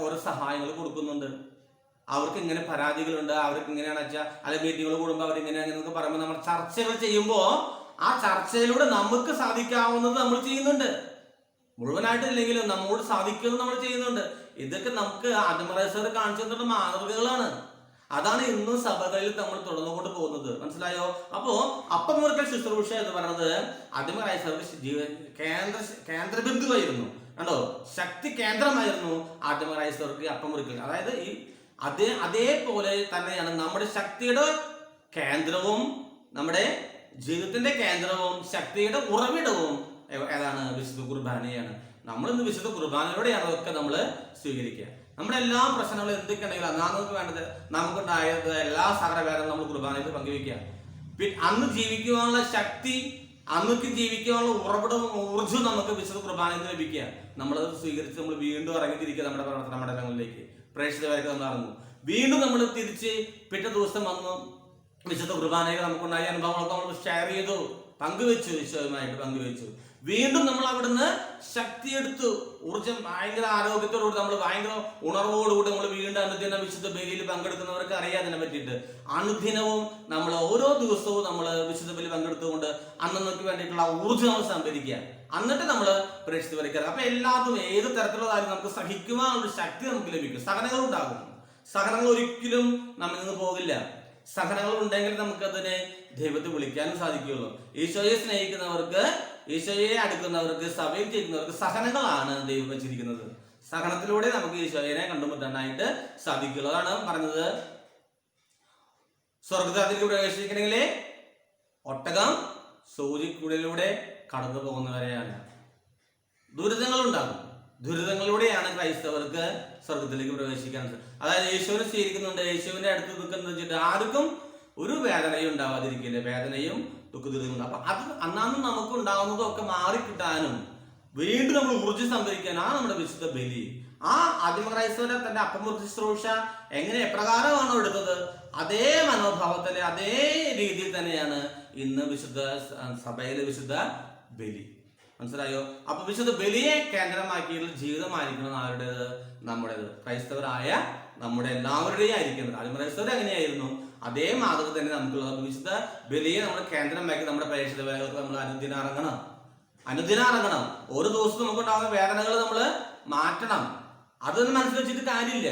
ഓരോ സഹായങ്ങൾ കൊടുക്കുന്നുണ്ട്. അവർക്ക് ഇങ്ങനെ പരാതികളുണ്ട്, അവർക്ക് ഇങ്ങനെയാണ് വെച്ചാൽ അല്ലെ മീറ്റിങ്ങുകൾ കൂടുമ്പോൾ അവരിങ്ങനെ അങ്ങനെയൊക്കെ പറയുമ്പോൾ നമ്മൾ ചർച്ചകൾ ചെയ്യുമ്പോൾ ആ ചർച്ചയിലൂടെ നമുക്ക് സാധിക്കാവുന്നത് നമ്മൾ ചെയ്യുന്നുണ്ട്. മുഴുവനായിട്ട് ഇല്ലെങ്കിലും നമ്മോട് സാധിക്കുന്നത് നമ്മൾ ചെയ്യുന്നുണ്ട്. ഇതൊക്കെ നമുക്ക് ആദിമക്രൈസ്തവർ കാണിച്ചു തന്നിട്ടുള്ള മാതൃകകളാണ്. അതാണ് ഇന്നും സഭകളിൽ നമ്മൾ തുടർന്നുകൊണ്ട് പോകുന്നത്. മനസ്സിലായോ? അപ്പോ അപ്പമൃഗ ശുശ്രൂഷ എന്ന് പറയുന്നത് ആദിമക്രൈസ്തവർക്ക് കേന്ദ്രബിന്ദുവായിരുന്നു. കണ്ടോ, ശക്തി കേന്ദ്രമായിരുന്നു ആദിമക്രൈസ്തവർക്ക് അപ്പമൃഗൽ. അതായത് അതേപോലെ തന്നെയാണ് നമ്മുടെ ശക്തിയുടെ കേന്ദ്രവും നമ്മുടെ ജീവിതത്തിന്റെ കേന്ദ്രവും ശക്തിയുടെ ഉറവിടവും ഏതാണ്? വിശുദ്ധ കുർബാനയാണ്. നമ്മളിന്ന് വിശുദ്ധ കുർബാനയിലൂടെയാണ് അതൊക്കെ നമ്മൾ സ്വീകരിക്കുക. നമ്മുടെ എല്ലാ പ്രശ്നങ്ങളും എന്തൊക്കെയാണെങ്കിലും നമുക്ക് വേണ്ടത് നമുക്കുണ്ടായത് എല്ലാ സകലവേദനയും നമ്മൾ കുർബാനയിൽ പങ്കുവയ്ക്കുക. അന്ന് ജീവിക്കുവാനുള്ള ശക്തി, അന്നൊക്കെ ജീവിക്കാനുള്ള ഉറവിടവും ഊർജ്ജവും നമുക്ക് വിശുദ്ധ കുർബാനയിൽ നിന്ന് ലഭിക്കുക. നമ്മളത് സ്വീകരിച്ച് നമ്മൾ വീണ്ടും ഇറങ്ങിത്തിരിക്കുക നമ്മുടെ പ്രവർത്തന മണ്ഡലങ്ങളിലേക്ക്. പ്രേക്ഷിതമായിട്ട് നമ്മൾ ഇറങ്ങും. വീണ്ടും നമ്മൾ തിരിച്ച് പിറ്റേ ദിവസം വന്നു വിശുദ്ധ കുർബാനയിൽ നമുക്കുണ്ടായ അനുഭവങ്ങളൊക്കെ നമ്മൾ ഷെയർ ചെയ്തു, പങ്കുവെച്ചു, ഈശോയുമായിട്ട് പങ്കുവെച്ചു. വീണ്ടും നമ്മൾ അവിടുന്ന് ശക്തിയെടുത്തു, ഊർജം, ഭയങ്കര ആരോഗ്യത്തോടുകൂടി നമ്മൾ ഭയങ്കര ഉണർവോടുകൂടി നമ്മൾ വീണ്ടും അനുദിനം വിശുദ്ധ ബലിയിൽ പങ്കെടുക്കുന്നവർക്ക് അറിയാം അതിനെ പറ്റിയിട്ട്. അനുദിനവും നമ്മൾ ഓരോ ദിവസവും നമ്മൾ വിശുദ്ധ ബലി പങ്കെടുത്തുകൊണ്ട് അന്നേക്ക് വേണ്ടിയിട്ടുള്ള ഊർജ്ജം നമ്മൾ സംഭരിക്കുക. എന്നിട്ട് നമ്മൾ പ്രേക്ഷിച്ച് വരയ്ക്കുക. അപ്പൊ എല്ലാത്തും ഏത് തരത്തിലുള്ള കാര്യം നമുക്ക് സഹിക്കുവാനുള്ള ശക്തി നമുക്ക് ലഭിക്കും. സഹനങ്ങൾ ഉണ്ടാകും. സഹനങ്ങൾ ഒരിക്കലും നമ്മിൽ നിന്ന് പോകില്ല. സഹനങ്ങൾ ഉണ്ടെങ്കിൽ നമുക്കതിനെ ദൈവത്തെ വിളിക്കാനും സാധിക്കുകയുള്ളൂ. ഈശോയെ സ്നേഹിക്കുന്നവർക്ക്, ഈശോയെ അടുക്കുന്നവർക്ക്, സഭയിൽ ചെയ്യുന്നവർക്ക് സഹനങ്ങളാണ് ദൈവം വെച്ചിരിക്കുന്നത്. സഹനത്തിലൂടെ നമുക്ക് ഈശോയെ കണ്ടുമുട്ടാനായിട്ട് സാധിക്കുള്ളൂ. അതാണ് പറഞ്ഞത്, സ്വർഗത്തിലേക്ക് പ്രവേശിക്കണമെങ്കിൽ ഒട്ടകം സൂചിക്കുടലിലൂടെ കടന്നു പോകുന്നവരെയാണ്. ദുരിതങ്ങളുണ്ടാകും. ദുരിതങ്ങളിലൂടെയാണ് ക്രൈസ്തവർക്ക് സ്വർഗത്തിലേക്ക് പ്രവേശിക്കാൻ. അതായത് യേശുവിനെ സ്വീകരിക്കുന്നുണ്ട്, യേശുവിന്റെ അടുത്ത് നിൽക്കുന്ന വെച്ചിട്ട് ആർക്കും ഒരു വേദനയും ഉണ്ടാവാതിരിക്കില്ല. വേദനയും ദുഃഖദുരിതങ്ങളും. അപ്പൊ അത് അന്നാന്ന് നമുക്ക് ഉണ്ടാകുന്നതൊക്കെ മാറിക്കിട്ടാനും വീണ്ടും നമ്മൾ ഊർജ്ജം സംഭരിക്കാനാണ് നമ്മുടെ വിശുദ്ധ ബലി. ആ ആദിമക്രൈസ്തവരെ തന്റെ അപ്പമൃഗ ശുശ്രൂഷ എങ്ങനെ എപ്രകാരമാണോ എടുത്തത്, അതേ മനോഭാവത്തിലെ അതേ രീതിയിൽ തന്നെയാണ് ഇന്ന് വിശുദ്ധ സഭയിലെ വിശുദ്ധ ബലി. മനസ്സിലായോ? അപ്പൊ വിശുദ്ധ ബലിയെ കേന്ദ്രമാക്കിയുള്ള ജീവിതമായിരിക്കണം ആരുടേത്? നമ്മുടേത്. ക്രൈസ്തവരായ നമ്മുടെ എല്ലാവരുടെയും ആയിരിക്കുന്നത്. ആദിമക്രൈസ്തവർ എങ്ങനെയായിരുന്നു അതേ മാതൃക തന്നെ നമുക്കുള്ളത്. വിശുദ്ധ ബലിയെ നമ്മൾ കേന്ദ്രമാക്കി നമ്മുടെ പ്രേക്ഷിത വേലകൾക്ക് നമ്മൾ അനുദിനം ഇറങ്ങണം. ഓരോ ദിവസവും നമുക്കുണ്ടാകുന്ന വേദനകൾ നമ്മൾ മാറ്റണം. അതൊന്നും മനസ്സിൽ വെച്ചിട്ട് കാര്യമില്ല.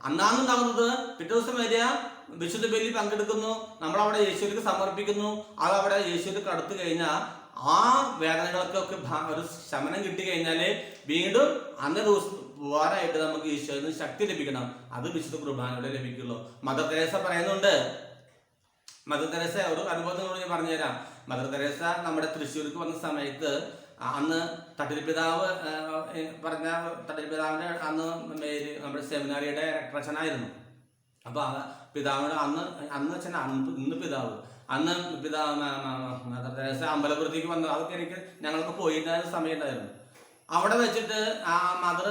അന്നാന്നുണ്ടാകുന്നത് പിറ്റേ ദിവസം വരിക, വിശുദ്ധ ബലി പങ്കെടുക്കുന്നു, നമ്മളവിടെ യേശുവിലേക്ക് സമർപ്പിക്കുന്നു. അതവിടെ യേശുവിലേക്ക് അടുത്ത് കഴിഞ്ഞാൽ ആ വേദനകൾക്കൊക്കെ ഒരു ശമനം കിട്ടി കഴിഞ്ഞാൽ വീണ്ടും അന്നേ ദിവസം പോകാനായിട്ട് നമുക്ക് ഈശോയിൽ ശക്തി ലഭിക്കണം. അത് വിശുദ്ധ കുർബാനയോടെ ലഭിക്കുള്ളൂ. മദർ തെരേസ പറയുന്നുണ്ട്. മദർ തെരേസ ഒരു അനുഭവത്തിനോട് ഞാൻ പറഞ്ഞുതരാം. മദർ തെരേസ നമ്മുടെ തൃശ്ശൂർക്ക് വന്ന സമയത്ത് അന്ന് തട്ടിൽപിതാവ് പറഞ്ഞ തട്ടിൽപിതാവിന്റെ അന്ന് നമ്മുടെ സെമിനാരിയുടെ രക്ഷനായിരുന്നു. അപ്പൊ പിതാവിന് അന്ന് വെച്ചാൽ ഇന്ന് പിതാവ് മദർ തെരേസ അമ്പലപുരത്തേക്ക് വന്നു. അതൊക്കെ ഞങ്ങൾക്ക് പോയിട്ടുണ്ടായിരുന്ന സമയം ഉണ്ടായിരുന്നു. അവിടെ വെച്ചിട്ട് ആ മദർ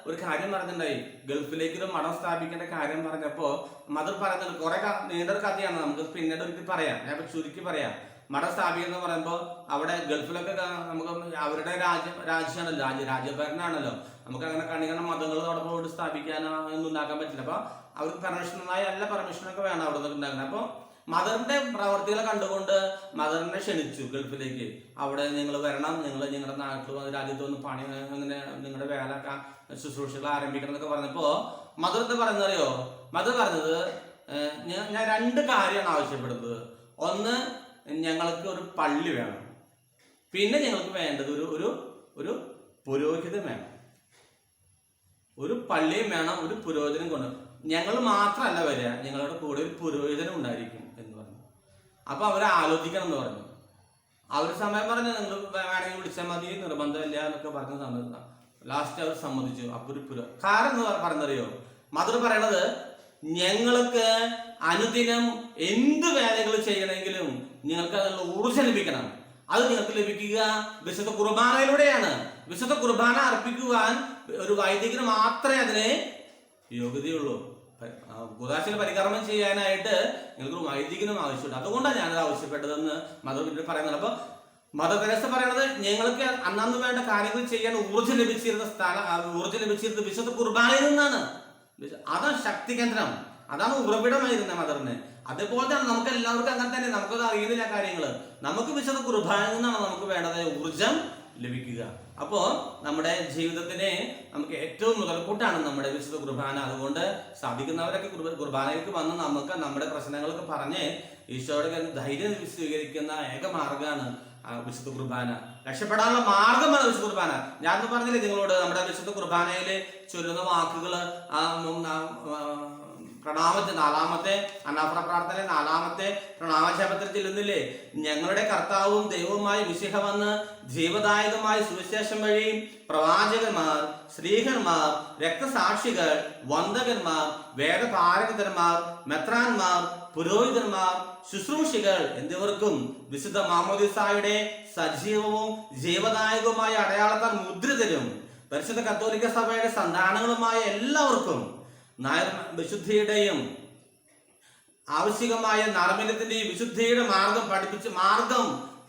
ഒരു കാര്യം പറഞ്ഞിട്ടുണ്ടായി. ഗൾഫിലേക്ക് ഒരു മഠം സ്ഥാപിക്കേണ്ട കാര്യം പറഞ്ഞപ്പോ മദർ പറയുന്നത് കുറെ നീണ്ടൊരു കഥയാണ്, നമുക്ക് പിന്നീട് ഒരിക്കൽ പറയാം. ഞാൻ ചുരുക്കി പറയാം. മഠം സ്ഥാപിക്കുക എന്ന് പറയുമ്പോൾ അവിടെ ഗൾഫിലൊക്കെ നമുക്ക് അവരുടെ രാജ്യമാണല്ലോ, രാജ്യഭരണമാണല്ലോ. നമുക്ക് അങ്ങനെ കണികണ മതങ്ങൾ അവിടെ പോയിട്ട് സ്ഥാപിക്കാനോ ഒന്നും ഉണ്ടാക്കാൻ പറ്റില്ല. അപ്പൊ അവർക്ക് പെർമിഷനായി അല്ല പെർമിഷനൊക്കെ വേണം അവിടെ നിന്ന് ഉണ്ടാക്കുന്നത്. അപ്പൊ മദറിന്റെ പ്രവർത്തികളെ കണ്ടുകൊണ്ട് മദറിനെ ക്ഷണിച്ചു ഗൾഫിലേക്ക്. അവിടെ നിങ്ങൾ വരണം, നിങ്ങൾ നിങ്ങളുടെ നാട്ടിൽ രാജ്യത്ത് വന്ന് പണി അങ്ങനെ നിങ്ങളുടെ വേല ശുശ്രൂഷകൾ ആരംഭിക്കണം എന്നൊക്കെ പറഞ്ഞപ്പോ മദർ എന്താ പറയുന്നറിയോ? മദർ പറഞ്ഞത് ഞാൻ 2 കാര്യമാണ് ആവശ്യപ്പെടുന്നത്. ഒന്ന്, ഞങ്ങൾക്ക് ഒരു പള്ളി വേണം. പിന്നെ ഞങ്ങൾക്ക് വേണ്ടത് ഒരു പുരോഹിതൻ വേണം. ഒരു പള്ളിയും വേണം, ഒരു പുരോഹിതനും കൊണ്ട്. ഞങ്ങൾ മാത്രമല്ല വരിക, ഞങ്ങളുടെ കൂടെ ഒരു പുരോഹിതനും ഉണ്ടായിരിക്കും എന്ന് പറഞ്ഞു. അപ്പൊ അവരെ ആലോചിക്കണം എന്ന് പറഞ്ഞു. അവർ സമയം പറഞ്ഞു, നിങ്ങൾ വേണമെങ്കിൽ വിളിച്ചാൽ മതി, നിർബന്ധമില്ല എന്നൊക്കെ പറഞ്ഞ സമയത്ത് ലാസ്റ്റ് അവർ സമ്മതിച്ചു. അപ്പൊ ഒരു കാരണം എന്ന് പറഞ്ഞറിയോ? മദർ പറയണത്, ഞങ്ങൾക്ക് അനുദിനം എന്ത് വേലകൾ ചെയ്യണമെങ്കിലും നിങ്ങൾക്ക് അതിനുള്ള ഊർജ്ജം ലഭിക്കണം. അത് നിങ്ങൾക്ക് ലഭിക്കുക വിശുദ്ധ കുർബാനയിലൂടെയാണ്. വിശുദ്ധ കുർബാന അർപ്പിക്കുവാൻ ഒരു വൈദികന് മാത്രമേ അതിന് യോഗ്യതയുള്ളൂ. കൂദാശയിൽ പരികർമ്മം ചെയ്യാനായിട്ട് നിങ്ങൾക്ക് വൈദികനും ആവശ്യമുണ്ട്. അതുകൊണ്ടാണ് ഞാനത് ആവശ്യപ്പെട്ടതെന്ന് മദർ പിന്നീട് പറയുന്നത്. അപ്പൊ മദർ തെരേസ പറയണത്, ഞങ്ങൾക്ക് അന്നു വേണ്ട കാര്യങ്ങൾ ചെയ്യാൻ ഊർജ്ജം ലഭിച്ചിരുന്നത് വിശുദ്ധ കുർബാനയിൽ നിന്നാണ്. അതാണ് ശക്തി കേന്ദ്രം, അതാണ് ഉറവിടമായിരുന്നത് മദറിന്. അതേപോലെ തന്നെ നമുക്ക് എല്ലാവർക്കും അങ്ങനെ തന്നെ. നമുക്കത് അറിയുന്നില്ല കാര്യങ്ങള്. നമുക്ക് വിശുദ്ധ കുർബാനയിൽ നിന്നാണ് നമുക്ക് വേണ്ടത് ഊർജം ലഭിക്കുക. അപ്പോ നമ്മുടെ ജീവിതത്തിന് നമുക്ക് ഏറ്റവും മുതൽക്കൂട്ടാണ് നമ്മുടെ വിശുദ്ധ കുർബാന. അതുകൊണ്ട് സാധിക്കുന്നവരൊക്കെ കുർബാനയിലേക്ക് വന്ന് നമുക്ക് നമ്മുടെ പ്രശ്നങ്ങളൊക്കെ പറഞ്ഞ് ഈശോയുടെ ധൈര്യം സ്വീകരിക്കുന്ന ഏക മാർഗമാണ് വിശുദ്ധ കുർബാന. രക്ഷപ്പെടാനുള്ള മാർഗമാണ് വിശുദ്ധ കുർബാന. ഞാൻ പറഞ്ഞില്ലേ നിങ്ങളോട്, നമ്മുടെ വിശുദ്ധ കുർബാനയിൽ ചൊല്ലുന്ന വാക്കുകള് പ്രണാമത്തെ 4ാമത്തെ അനാഫ്ര പ്രാർത്ഥന 4ാമത്തെ പ്രണാമജപത്തിൽ ചെല്ലുന്നില്ലേ? ഞങ്ങളുടെ കർത്താവും ദൈവവുമായി മിശിഹ വന്ന് ജീവദായകമായ സുവിശേഷം വഴി പ്രവാചകന്മാർ, ശ്രീഹന്മാർ, രക്തസാക്ഷികൾ, വന്ദകന്മാർ, വേദപാരകന്മാർ, മെത്രാന്മാർ, പുരോഹിതന്മാർ, ശുശ്രൂഷികൾ എന്നിവർക്കും വിശുദ്ധ മാമോദിസായുടെ സജീവവും ജീവദായകവുമായ അടയാളത്താൽ മുദ്രിതരും പരിശുദ്ധ കത്തോലിക്ക സഭയുടെ സന്താനങ്ങളുമായ എല്ലാവർക്കും വിശുദ്ധിയുടെയും ആവശ്യമായ നർമ്മലത്തിന്റെയും വിശുദ്ധിയുടെ മാർഗം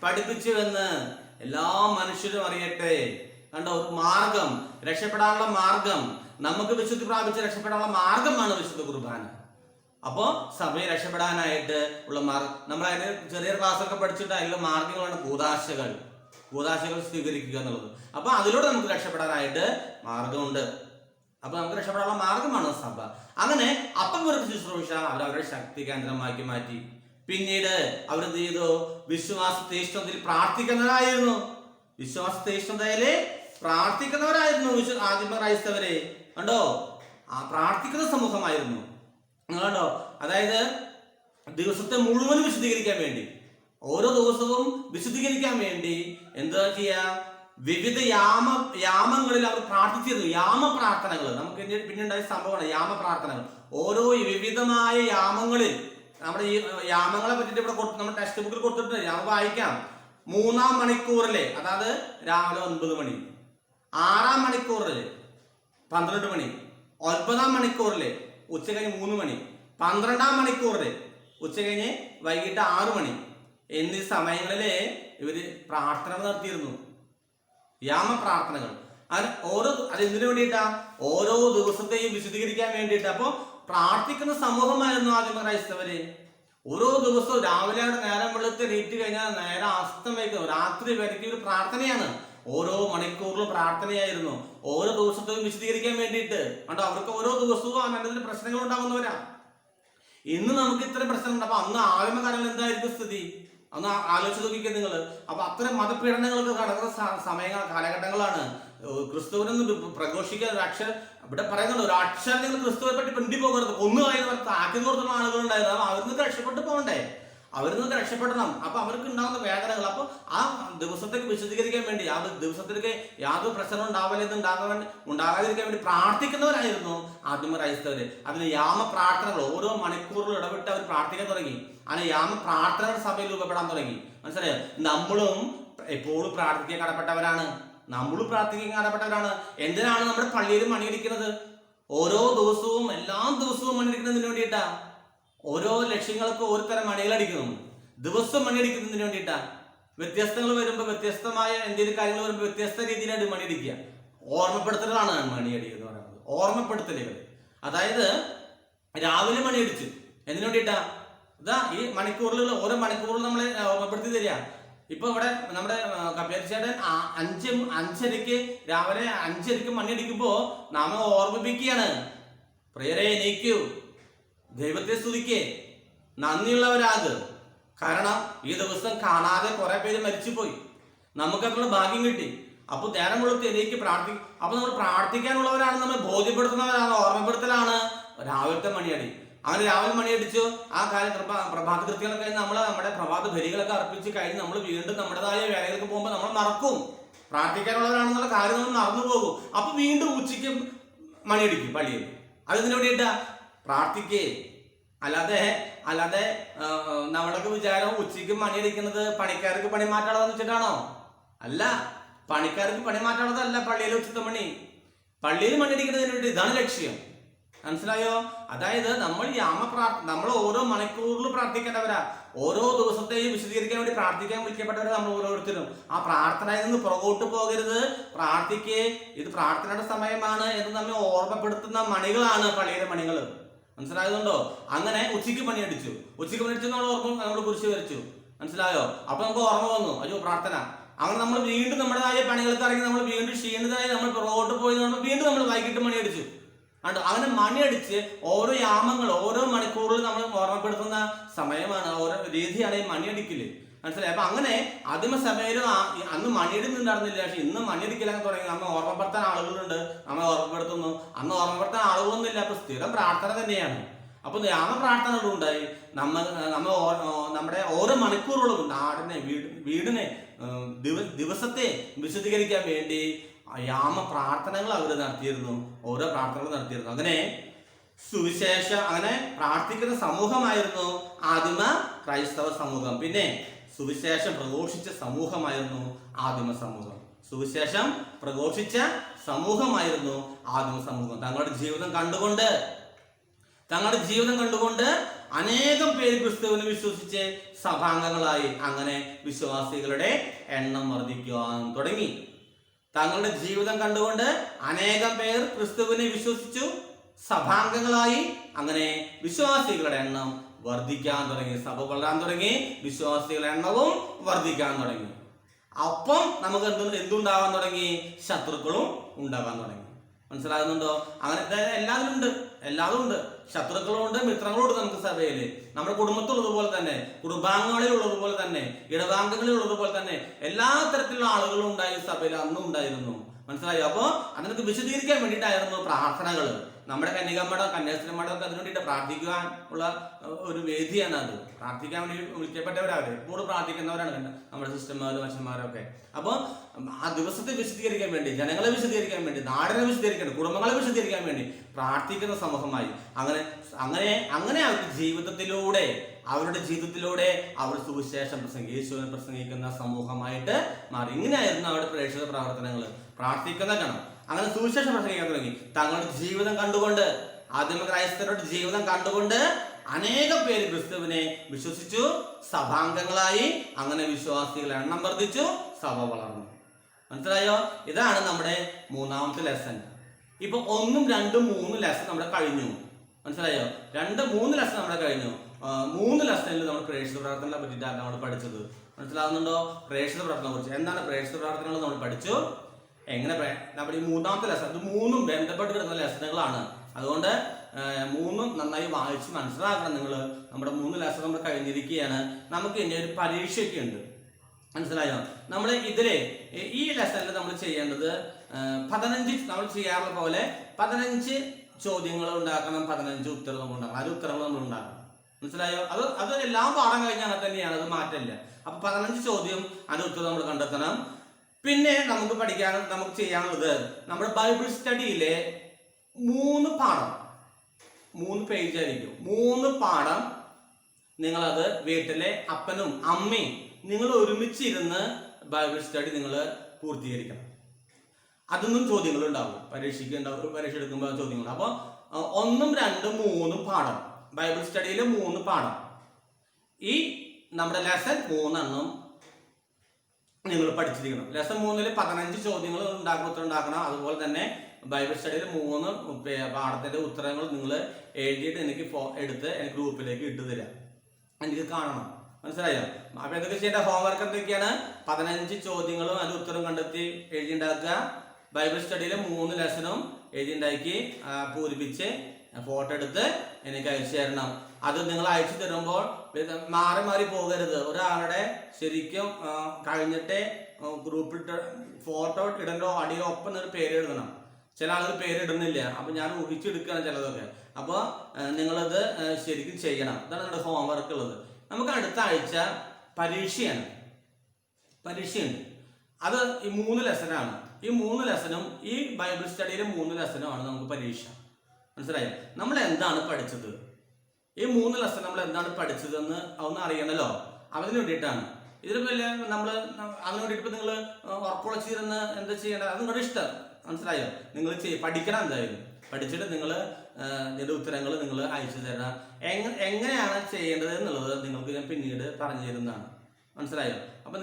പഠിപ്പിച്ചു എന്ന് എല്ലാ മനുഷ്യരും അറിയട്ടെ. കണ്ടോ, ഒരു മാർഗം, രക്ഷപ്പെടാനുള്ള മാർഗം, നമുക്ക് വിശുദ്ധി പ്രാപിച്ച് രക്ഷപ്പെടാനുള്ള മാർഗമാണ് വിശുദ്ധ കുർബാന. അപ്പോ സഭയെ രക്ഷപ്പെടാനായിട്ട് ഉള്ള മാർഗം, നമ്മളതിന് ചെറിയ ക്ലാസ്സൊക്കെ പഠിച്ചിട്ട് അതിലുള്ള മാർഗങ്ങളാണ് കൂദാശകൾ സ്വീകരിക്കുക എന്നുള്ളത്. അപ്പൊ അതിലൂടെ നമുക്ക് രക്ഷപ്പെടാനായിട്ട് മാർഗമുണ്ട്. അപ്പൊ നമുക്ക് രക്ഷപ്പെടാനുള്ള മാർഗമാണ് സഭ. അങ്ങനെ അപ്പം ഒരു ശുശ്രൂഷ അവരവരുടെ ശക്തി കേന്ദ്രമാക്കി മാറ്റി. പിന്നീട് അവരെന്ത് ചെയ്തു? വിശ്വാസതീഷ്ണതയിൽ പ്രാർത്ഥിക്കുന്നവരായിരുന്നു. വിശ്വാസതീഷ്ണതയില് പ്രാർത്ഥിക്കുന്നവരായിരുന്നു ആദിമ ക്രൈസ്തവരെ. കണ്ടോ, ആ പ്രാർത്ഥിക്കുന്ന സമൂഹമായിരുന്നു. കണ്ടോ, അതായത് ദിവസത്തെ മുഴുവൻ വിശുദ്ധീകരിക്കാൻ വേണ്ടി, ഓരോ ദിവസവും വിശുദ്ധീകരിക്കാൻ വേണ്ടി എന്താ ചെയ്യാ? വിവിധ യാമങ്ങളിൽ അവർ പ്രാർത്ഥിച്ചിരുന്നു. യാമപ്രാർത്ഥനകൾ നമുക്ക് പിന്നുണ്ടായ സംഭവമാണ് യാമപ്രാർത്ഥനകൾ. ഓരോ വിവിധമായ യാമങ്ങളിൽ, നമ്മുടെ ഈ യാമങ്ങളെ പറ്റിയിട്ട് ഇവിടെ നമ്മുടെ ടെക്സ്റ്റ് ബുക്കിൽ കൊടുത്തിട്ടുണ്ട്. ഞാൻ വായിക്കാം. 3-ാം മണിക്കൂറിലെ, അതായത് രാവിലെ 9 മണി, 6-ാം മണിക്കൂറില് 12 മണി, 9-ാം മണിക്കൂറില് ഉച്ച കഴിഞ്ഞ് 3 മണി, 12-ാം മണിക്കൂറില് ഉച്ച കഴിഞ്ഞ് വൈകിട്ട് 6 മണി എന്നീ സമയങ്ങളില് ഇവര് പ്രാർത്ഥന നടത്തിയിരുന്നു. യാമപ്രാർത്ഥനകൾ. അത് എന്തിനു വേണ്ടിയിട്ടാ? ഓരോ ദിവസത്തെയും വിശദീകരിക്കാൻ വേണ്ടിയിട്ട്. അപ്പൊ പ്രാർത്ഥിക്കുന്ന സമൂഹമായിരുന്നു ആദിമ ക്രൈസ്തവര്. ഓരോ ദിവസവും രാവിലെ നേരം വെളുത്ത് എണീറ്റ് കഴിഞ്ഞാൽ നേരെ അസ്തം വയ്ക്കും, രാത്രി വരയ്ക്ക് ഒരു പ്രാർത്ഥനയാണ്. ഓരോ മണിക്കൂറിലും പ്രാർത്ഥനയായിരുന്നു, ഓരോ ദിവസത്തെയും വിശദീകരിക്കാൻ വേണ്ടിയിട്ട്. കണ്ടോ, അവർക്ക് ഓരോ ദിവസവും അതിന്റെ പ്രശ്നങ്ങൾ ഉണ്ടാകുന്നവരാ. ഇന്ന് നമുക്ക് ഇത്രയും പ്രശ്നമുണ്ട്. അപ്പൊ അന്ന് ആദിമകാലങ്ങളിൽ എന്തായിരിക്കും സ്ഥിതി? അന്ന് ആലോചിച്ച് നോക്കിക്കുക നിങ്ങൾ. അപ്പൊ അത്തരം മതപീഡനങ്ങൾക്ക് കടക്കുന്ന സമയങ്ങൾ, കാലഘട്ടങ്ങളാണ്. ക്രിസ്തുവിനൊന്നും പ്രഘോഷിക്കാൻ ഒരു അക്ഷരം ഇവിടെ പറയുന്നുണ്ട്, ഒരു അക്ഷരം നിങ്ങൾ ക്രിസ്തുവിനെ പറ്റി പിണ്ടി പോകരുത്, കൊന്നുകളയുന്ന ആക്കി കൊടുത്തുള്ള ആളുകളുണ്ടായിരുന്നു. അവരിന്ന് രക്ഷപ്പെട്ടു പോകണ്ടേ, അവരിന്ന് രക്ഷപ്പെടണം. അപ്പൊ അവർക്ക് ഉണ്ടാകുന്ന വേദനകൾ, അപ്പൊ ആ ദിവസത്തേക്ക് വിശദീകരിക്കാൻ വേണ്ടി, ആ ദിവസത്തിലേക്ക് യാതൊരു പ്രശ്നം ഉണ്ടാകാതിരിക്കാൻ വേണ്ടി പ്രാർത്ഥിക്കുന്നവരായിരുന്നു ആദിമ ക്രൈസ്തവര്. അതിന് യാമ പ്രാർത്ഥനകൾ ഓരോ മണിക്കൂറിലും ഇടവിട്ട് അവർ പ്രാർത്ഥിക്കാൻ തുടങ്ങി. അങ്ങനെ യാമ പ്രാർത്ഥനകൾ സഭയിൽ രൂപപ്പെടാൻ തുടങ്ങി. മനസ്സിലായോ? നമ്മളും എപ്പോഴും പ്രാർത്ഥിക്കാൻ കടപ്പെട്ടവരാണ്. എന്തിനാണ് നമ്മുടെ പള്ളിയിൽ മണിയടിക്കുന്നത്? ഓരോ ദിവസവും, എല്ലാ ദിവസവും മണിയടിക്കുന്നതിന് വേണ്ടിയിട്ടാ. ഓരോ ലക്ഷ്യങ്ങൾക്ക് ഒരു തരം മണികളടിക്കുന്നു, ദിവസം മണിയടിക്കുന്നതിന് വേണ്ടിയിട്ടാ. വ്യത്യസ്തങ്ങൾ വരുമ്പോൾ, വ്യത്യസ്തമായ എന്തെങ്കിലും കാര്യങ്ങൾ വരുമ്പോൾ വ്യത്യസ്ത രീതിയിലായിട്ട് മണിയടിക്കുക. ഓർമ്മപ്പെടുത്തലാണ് മണിയടി എന്ന് പറയുന്നത്. ഓർമ്മപ്പെടുത്തലുകൾ, അതായത് രാവിലെ മണിയടിച്ചു എന്തിനു വേണ്ടിയിട്ടാ? ഇതാ ഈ മണിക്കൂറുകൾ, ഓരോ മണിക്കൂറിൽ നമ്മളെ ഓർമ്മപ്പെടുത്തി തരിക. ഇപ്പൊ ഇവിടെ നമ്മുടെ കപ്പേരിച്ചേട്ടൻ 5:05 രാവിലെ 5:05 മണിയടിക്കുമ്പോ നാം ഓർമ്മിപ്പിക്കുകയാണ്, പ്രിയരെ എണീക്കൂ, ദൈവത്തെ സ്തുതിക്കേ, നന്ദിയുള്ളവരാത്. കാരണം ഈ ദിവസം കാണാതെ കുറെ പേര് മരിച്ചുപോയി, നമുക്കത്ര ഭാഗ്യം കിട്ടി. അപ്പൊ നേരം വെളുത്ത് എനിക്ക് അപ്പൊ നമ്മൾ പ്രാർത്ഥിക്കാനുള്ളവരാണ്, നമ്മൾ ബോധ്യപ്പെടുത്തുന്നവരാണ്, ഓർമ്മപ്പെടുത്തലാണ് രാവിലത്തെ മണിയടി. അങ്ങനെ രാവിലെ മണിയടിച്ചു. ആ കാലം പ്രഭാത കൃത്യങ്ങളൊക്കെ കഴിഞ്ഞ് നമ്മൾ നമ്മുടെ പ്രഭാത ബലികളൊക്കെ അർപ്പിച്ച് കഴിഞ്ഞ് നമ്മൾ വീണ്ടും നമ്മുടേതായ വേലകൾക്ക് പോകുമ്പോൾ നമ്മൾ മറക്കും, പ്രാർത്ഥിക്കാനുള്ളവരാണെന്നുള്ള കാര്യം നമ്മൾ മറന്നു പോകും. അപ്പൊ വീണ്ടും ഉച്ചയ്ക്ക് മണിയടിക്കും പള്ളിയിൽ. അതിന് വേണ്ടിയിട്ടാ പ്രാർത്ഥിക്കേ. അല്ലാതെ നമ്മളൊക്കെ വിചാരം ഉച്ചയ്ക്ക് മണിയടിക്കുന്നത് പണിക്കാർക്ക് പണി മാറ്റാനുള്ളതെന്ന് വെച്ചിട്ടാണോ? അല്ല, പണിക്കാർക്ക് പണി മാറ്റാനുള്ളതല്ല പള്ളിയിലെ ഉച്ചത്തെ മണി. പള്ളിയിൽ മണിയടിക്കുന്നതിന് വേണ്ടി ഇതാണ് ലക്ഷ്യം. മനസ്സിലായോ? അതായത് നമ്മൾ ഓരോ മണിക്കൂറിൽ പ്രാർത്ഥിക്കേണ്ടവരാ. ഓരോ ദിവസത്തെയും വിശദീകരിക്കാൻ വേണ്ടി പ്രാർത്ഥിക്കാൻ വിളിക്കപ്പെട്ടവരാ നമ്മൾ ഓരോരുത്തരും. ആ പ്രാർത്ഥനയിൽ നിന്ന് പുറകോട്ട് പോകരുത്. പ്രാർത്ഥിക്കേ, ഇത് പ്രാർത്ഥനയുടെ സമയമാണ് എന്ന് നമ്മെ ഓർമ്മപ്പെടുത്തുന്ന മണികളാണ് പള്ളിയിലെ മണികൾ. മനസ്സിലായതുണ്ടോ? അങ്ങനെ ഉച്ചയ്ക്ക് പണിയടിച്ചു നമ്മൾ കുരിശ് വരച്ചു. മനസ്സിലായോ? അപ്പൊ നമുക്ക് ഓർമ്മ വന്നു, അയ്യോ പ്രാർത്ഥന. അങ്ങനെ നമ്മൾ വീണ്ടും നമ്മുടേതായ പണികൾക്ക് ഇറങ്ങി നമ്മൾ വീണ്ടും ക്ഷീണിതരായി നമ്മൾ പുറകോട്ട് പോയി വീണ്ടും നമ്മൾ വൈകിട്ട് മണിയടിച്ചു. അങ്ങനെ മണിയടിച്ച് ഓരോ യാമങ്ങൾ, ഓരോ മണിക്കൂറിൽ നമ്മൾ ഓർമ്മപ്പെടുത്തുന്ന സമയമാണ്, ഓരോ രീതിയാണ് ഈ മണിയടിക്കല്. മനസ്സിലായി? അപ്പൊ അങ്ങനെ ആദിമസഭയിലും അന്ന് മണിയടിന്നുണ്ടായിരുന്നില്ല. പക്ഷെ ഇന്ന് മണിയടിക്കലൊക്കെ തുടങ്ങി. നമ്മെ ഓർമ്മപ്പെടുത്താൻ ആളുകളുണ്ട്, നമ്മെ ഓർമ്മപ്പെടുത്തുന്നു. അന്ന് ഓർമ്മപ്പെടുത്താൻ ആളുകളൊന്നും ഇല്ല. അപ്പൊ സ്ഥിരം പ്രാർത്ഥന തന്നെയാണ്. അപ്പൊ യാമ പ്രാർത്ഥനകളുണ്ടായി. നമ്മുടെ ഓരോ മണിക്കൂറുകളും വീടിനെ ദിവസത്തെ വിശദീകരിക്കാൻ വേണ്ടി യാമ പ്രാർത്ഥനകൾ അവർ നടത്തിയിരുന്നു, ഓരോ പ്രാർത്ഥനകൾ നടത്തിയിരുന്നു. അങ്ങനെ അങ്ങനെ പ്രാർത്ഥിക്കുന്ന സമൂഹമായിരുന്നു ആദിമ ക്രൈസ്തവ സമൂഹം. പിന്നെ സുവിശേഷം പ്രഘോഷിച്ച സമൂഹമായിരുന്നു ആദിമ സമൂഹം. സുവിശേഷം പ്രഘോഷിച്ച സമൂഹമായിരുന്നു ആദിമ സമൂഹം. തങ്ങളുടെ ജീവിതം കണ്ടുകൊണ്ട് അനേകം പേര് ക്രിസ്തുവിനെ വിശ്വസിച്ച് സഭാംഗങ്ങളായി. അങ്ങനെ വിശ്വാസികളുടെ എണ്ണം വർദ്ധിക്കുവാൻ തുടങ്ങി. തങ്ങളുടെ ജീവിതം കണ്ടുകൊണ്ട് അനേകം പേർ ക്രിസ്തുവിനെ വിശ്വസിച്ചു, സഭാംഗങ്ങളായി. അങ്ങനെ വിശ്വാസികളുടെ എണ്ണം വർദ്ധിക്കാൻ തുടങ്ങി, സഭ വളരാൻ തുടങ്ങി, വിശ്വാസികളുടെ എണ്ണവും വർദ്ധിക്കാൻ തുടങ്ങി. അപ്പം നമുക്ക് എന്തുണ്ടാവാൻ തുടങ്ങി? ശത്രുക്കളും ഉണ്ടാകാൻ തുടങ്ങി. മനസ്സിലാകുന്നുണ്ടോ? അങ്ങനെ എല്ലാവരും ഉണ്ട്. ശത്രുക്കളും ഉണ്ട്, മിത്രങ്ങളും ഉണ്ട്. നമുക്ക് സഭയില് നമ്മുടെ കുടുംബത്തിലുള്ളതുപോലെ തന്നെ, കുടുംബാംഗങ്ങളിൽ ഉള്ളതുപോലെ തന്നെ, ഇടവാംഗങ്ങളിൽ ഉള്ളതുപോലെ തന്നെ എല്ലാ തരത്തിലുള്ള ആളുകളും ഉണ്ടായി സഭയിൽ അന്നും ഉണ്ടായിരുന്നു. മനസ്സിലായോ? അപ്പൊ അതിനൊക്കെ വിശദീകരിക്കാൻ വേണ്ടിയിട്ടായിരുന്നു പ്രാർത്ഥനകൾ. നമ്മുടെ കന്യാസ്ത്രീ മഠമൊക്കെ അതിനു വേണ്ടിയിട്ട് പ്രാർത്ഥിക്കാൻ ഉള്ള ഒരു വേദിയാണ്. അത് പ്രാർത്ഥിക്കാൻ വേണ്ടി വിളിക്കപ്പെട്ടവരാണ്, എപ്പോഴും പ്രാർത്ഥിക്കുന്നവരാണ് നമ്മുടെ സിസ്റ്റർമാരും അച്ഛന്മാരും ഒക്കെ. അപ്പോൾ ആ ദിവസത്തെ വിശദീകരിക്കാൻ വേണ്ടി, ജനങ്ങളെ വിശദീകരിക്കാൻ വേണ്ടി, നാടിനെ വിശദീകരിക്കാൻ, കുടുംബങ്ങളെ വിശദീകരിക്കാൻ വേണ്ടി പ്രാർത്ഥിക്കുന്ന സമൂഹമായി. അങ്ങനെ അവരുടെ ജീവിതത്തിലൂടെ അവർ സുവിശേഷം യേശുവിനെ പ്രസംഗിക്കുന്ന സമൂഹമായിട്ട് മാറി. ഇങ്ങനെയായിരുന്നു അവരുടെ പ്രേക്ഷിത പ്രവർത്തനങ്ങൾ. പ്രാർത്ഥിക്കുന്ന ഗണം അങ്ങനെ സുവിശേഷം പ്രസംഗിക്കാൻ തുടങ്ങി. തങ്ങളുടെ ജീവിതം കണ്ടുകൊണ്ട്, ആദിമ ക്രൈസ്തവരുടെ ജീവിതം കണ്ടുകൊണ്ട് അനേകം പേര് ക്രിസ്തുവിനെ വിശ്വസിച്ചു, സഭാംഗങ്ങളായി. അങ്ങനെ വിശ്വാസികളുടെ എണ്ണം വർദ്ധിച്ചു, സഭ വളർന്നു. മനസ്സിലായോ? ഇതാണ് നമ്മുടെ മൂന്നാമത്തെ ലെസൺ. ഇപ്പൊ 1, 2, 3 ലെസൺ നമ്മുടെ കഴിഞ്ഞു. മനസ്സിലായോ? 2, 3 ലെസൺ നമ്മുടെ കഴിഞ്ഞു. 3 ലെസണിൽ നമ്മൾ പ്രേക്ഷിത പ്രവർത്തനങ്ങളെ പറ്റിയിട്ടാണ് നമ്മൾ പഠിച്ചത്. മനസ്സിലാവുന്നുണ്ടോ? പ്രേക്ഷിത പ്രവർത്തനത്തെ കുറിച്ച് എന്താണ് പ്രേക്ഷിത പ്രവർത്തനങ്ങൾ നമ്മൾ പഠിച്ചു. എങ്ങനെ നമ്മുടെ ഈ മൂന്നാമത്തെ ലെസൺ, ഇത് 3ഉം ബന്ധപ്പെട്ട് കിടക്കുന്ന ലെസണുകളാണ്. അതുകൊണ്ട് മൂന്നും നന്നായി വായിച്ച് മനസ്സിലാക്കണം നിങ്ങൾ. നമ്മുടെ 3 ലെസൺ നമ്മൾ കഴിഞ്ഞിരിക്കുകയാണ്. നമുക്ക് ഇനി ഒരു പരീക്ഷയൊക്കെ ഉണ്ട്, മനസ്സിലായോ? നമ്മൾ ഇതിലെ ഈ ലെസണിൽ നമ്മൾ ചെയ്യേണ്ടത് 15 നമ്മൾ ചെയ്യാറുള്ള പോലെ 15 ചോദ്യങ്ങൾ ഉണ്ടാക്കണം, 15 ഉത്തരങ്ങൾ ഉണ്ടാക്കണം. 5 ഉത്തരങ്ങൾ നമ്മൾ ഉണ്ടാക്കണം, മനസ്സിലായോ? അത് എല്ലാം പാഠം കഴിഞ്ഞാൽ അങ്ങനെ തന്നെയാണ്, അത് മാറ്റമില്ല. അപ്പൊ 15 ചോദ്യം 5 ഉത്തരം നമ്മൾ കണ്ടെത്തണം. പിന്നെ നമുക്ക് ചെയ്യാനുള്ളത് നമ്മുടെ ബൈബിൾ സ്റ്റഡിയിലെ 3 പാഠം, 3 പേജ് ആയിരിക്കും. 3 പാഠം നിങ്ങളത് വീട്ടിലെ അപ്പനും അമ്മയും നിങ്ങൾ ഒരുമിച്ചിരുന്ന് ബൈബിൾ സ്റ്റഡി നിങ്ങൾ പൂർത്തീകരിക്കണം. അതൊന്നും ചോദ്യങ്ങൾ ഉണ്ടാവും, പരീക്ഷ എടുക്കുമ്പോൾ ചോദ്യങ്ങൾ. അപ്പോൾ 1, 2, 3 പാഠം, ബൈബിൾ സ്റ്റഡിയിലെ 3 പാഠം. ഈ നമ്മുടെ ലെസൺ 3 നിങ്ങൾ പഠിച്ചിരിക്കണം. ലെസൺ 3 15 ചോദ്യങ്ങൾ ഉത്തരം. അതുപോലെ തന്നെ ബൈബിൾ സ്റ്റഡിയിൽ 3 പാഠത്തിന്റെ ഉത്തരങ്ങൾ നിങ്ങൾ എഴുതിയിട്ട് എനിക്ക് എടുത്ത് എനിക്ക് ഗ്രൂപ്പിലേക്ക് ഇട്ട് തരാം, എനിക്ക് കാണണം, മനസ്സിലായോ? അപ്പൊ എന്തൊക്കെ ചെയ്യേണ്ട ഹോംവർക്ക് എന്തൊക്കെയാണ്? 15 ചോദ്യങ്ങളും അതിന്റെ ഉത്തരം കണ്ടെത്തി എഴുതിണ്ടാക്കുക. ബൈബിൾ സ്റ്റഡിയിലെ 3 ലെസണും എഴുതിണ്ടാക്കി പൂരിപ്പിച്ച് ഫോട്ടോ എടുത്ത് എനിക്ക് അയച്ചു തരണം. അത് നിങ്ങൾ അയച്ചു തരുമ്പോൾ മാറി മാറി പോകരുത്. ഒരാളുടെ ശരിക്കും കഴിഞ്ഞിട്ട് ഗ്രൂപ്പിൽ ഫോട്ടോ ഇടണ്ടോ അടിയോ ഒപ്പം ഒരു പേര് എഴുതണം. ചില ആളുകൾ പേര് ഇടുന്നില്ല, അപ്പൊ ഞാൻ ഊഹിച്ചെടുക്കുകയാണ് ചിലതൊക്കെ. അപ്പോൾ നിങ്ങളത് ശരിക്കും ചെയ്യണം. ഇതാണ് നമ്മുടെ ഹോംവർക്ക് ഉള്ളത്. നമുക്ക് അടുത്ത ആഴ്ച പരീക്ഷയുണ്ട്. അത് ഈ 3 ലെസനാണ്. ഈ 3 ലെസനും ഈ ബൈബിൾ സ്റ്റഡിയിലെ 3 ലെസനുമാണ് നമുക്ക് പരീക്ഷ, മനസ്സിലായോ? നമ്മൾ എന്താണ് പഠിച്ചത്, ഈ 3 ലെസൺ നമ്മൾ എന്താണ് പഠിച്ചതെന്ന് അതൊന്ന് അറിയണല്ലോ. അതിന് വേണ്ടിയിട്ടാണ്. ഇതിന് വലിയ നമ്മൾ അതിന് വേണ്ടിയിട്ട് നിങ്ങൾ ഉറപ്പുളച്ചിരുന്ന് എന്താ ചെയ്യേണ്ടത്, അത് നിങ്ങളുടെ ഇഷ്ടം, മനസ്സിലായോ? നിങ്ങൾ പഠിക്കണം, എന്തായാലും പഠിച്ചിട്ട് നിങ്ങൾ ഇതിന്റെ ഉത്തരങ്ങൾ നിങ്ങൾ അയച്ചു തരണം. എങ്ങനെയാണ് ചെയ്യേണ്ടത് എന്നുള്ളത് നിങ്ങൾക്ക് ഞാൻ പിന്നീട് പറഞ്ഞു തരുന്നതാണ്, മനസ്സിലായോ? അപ്പൊ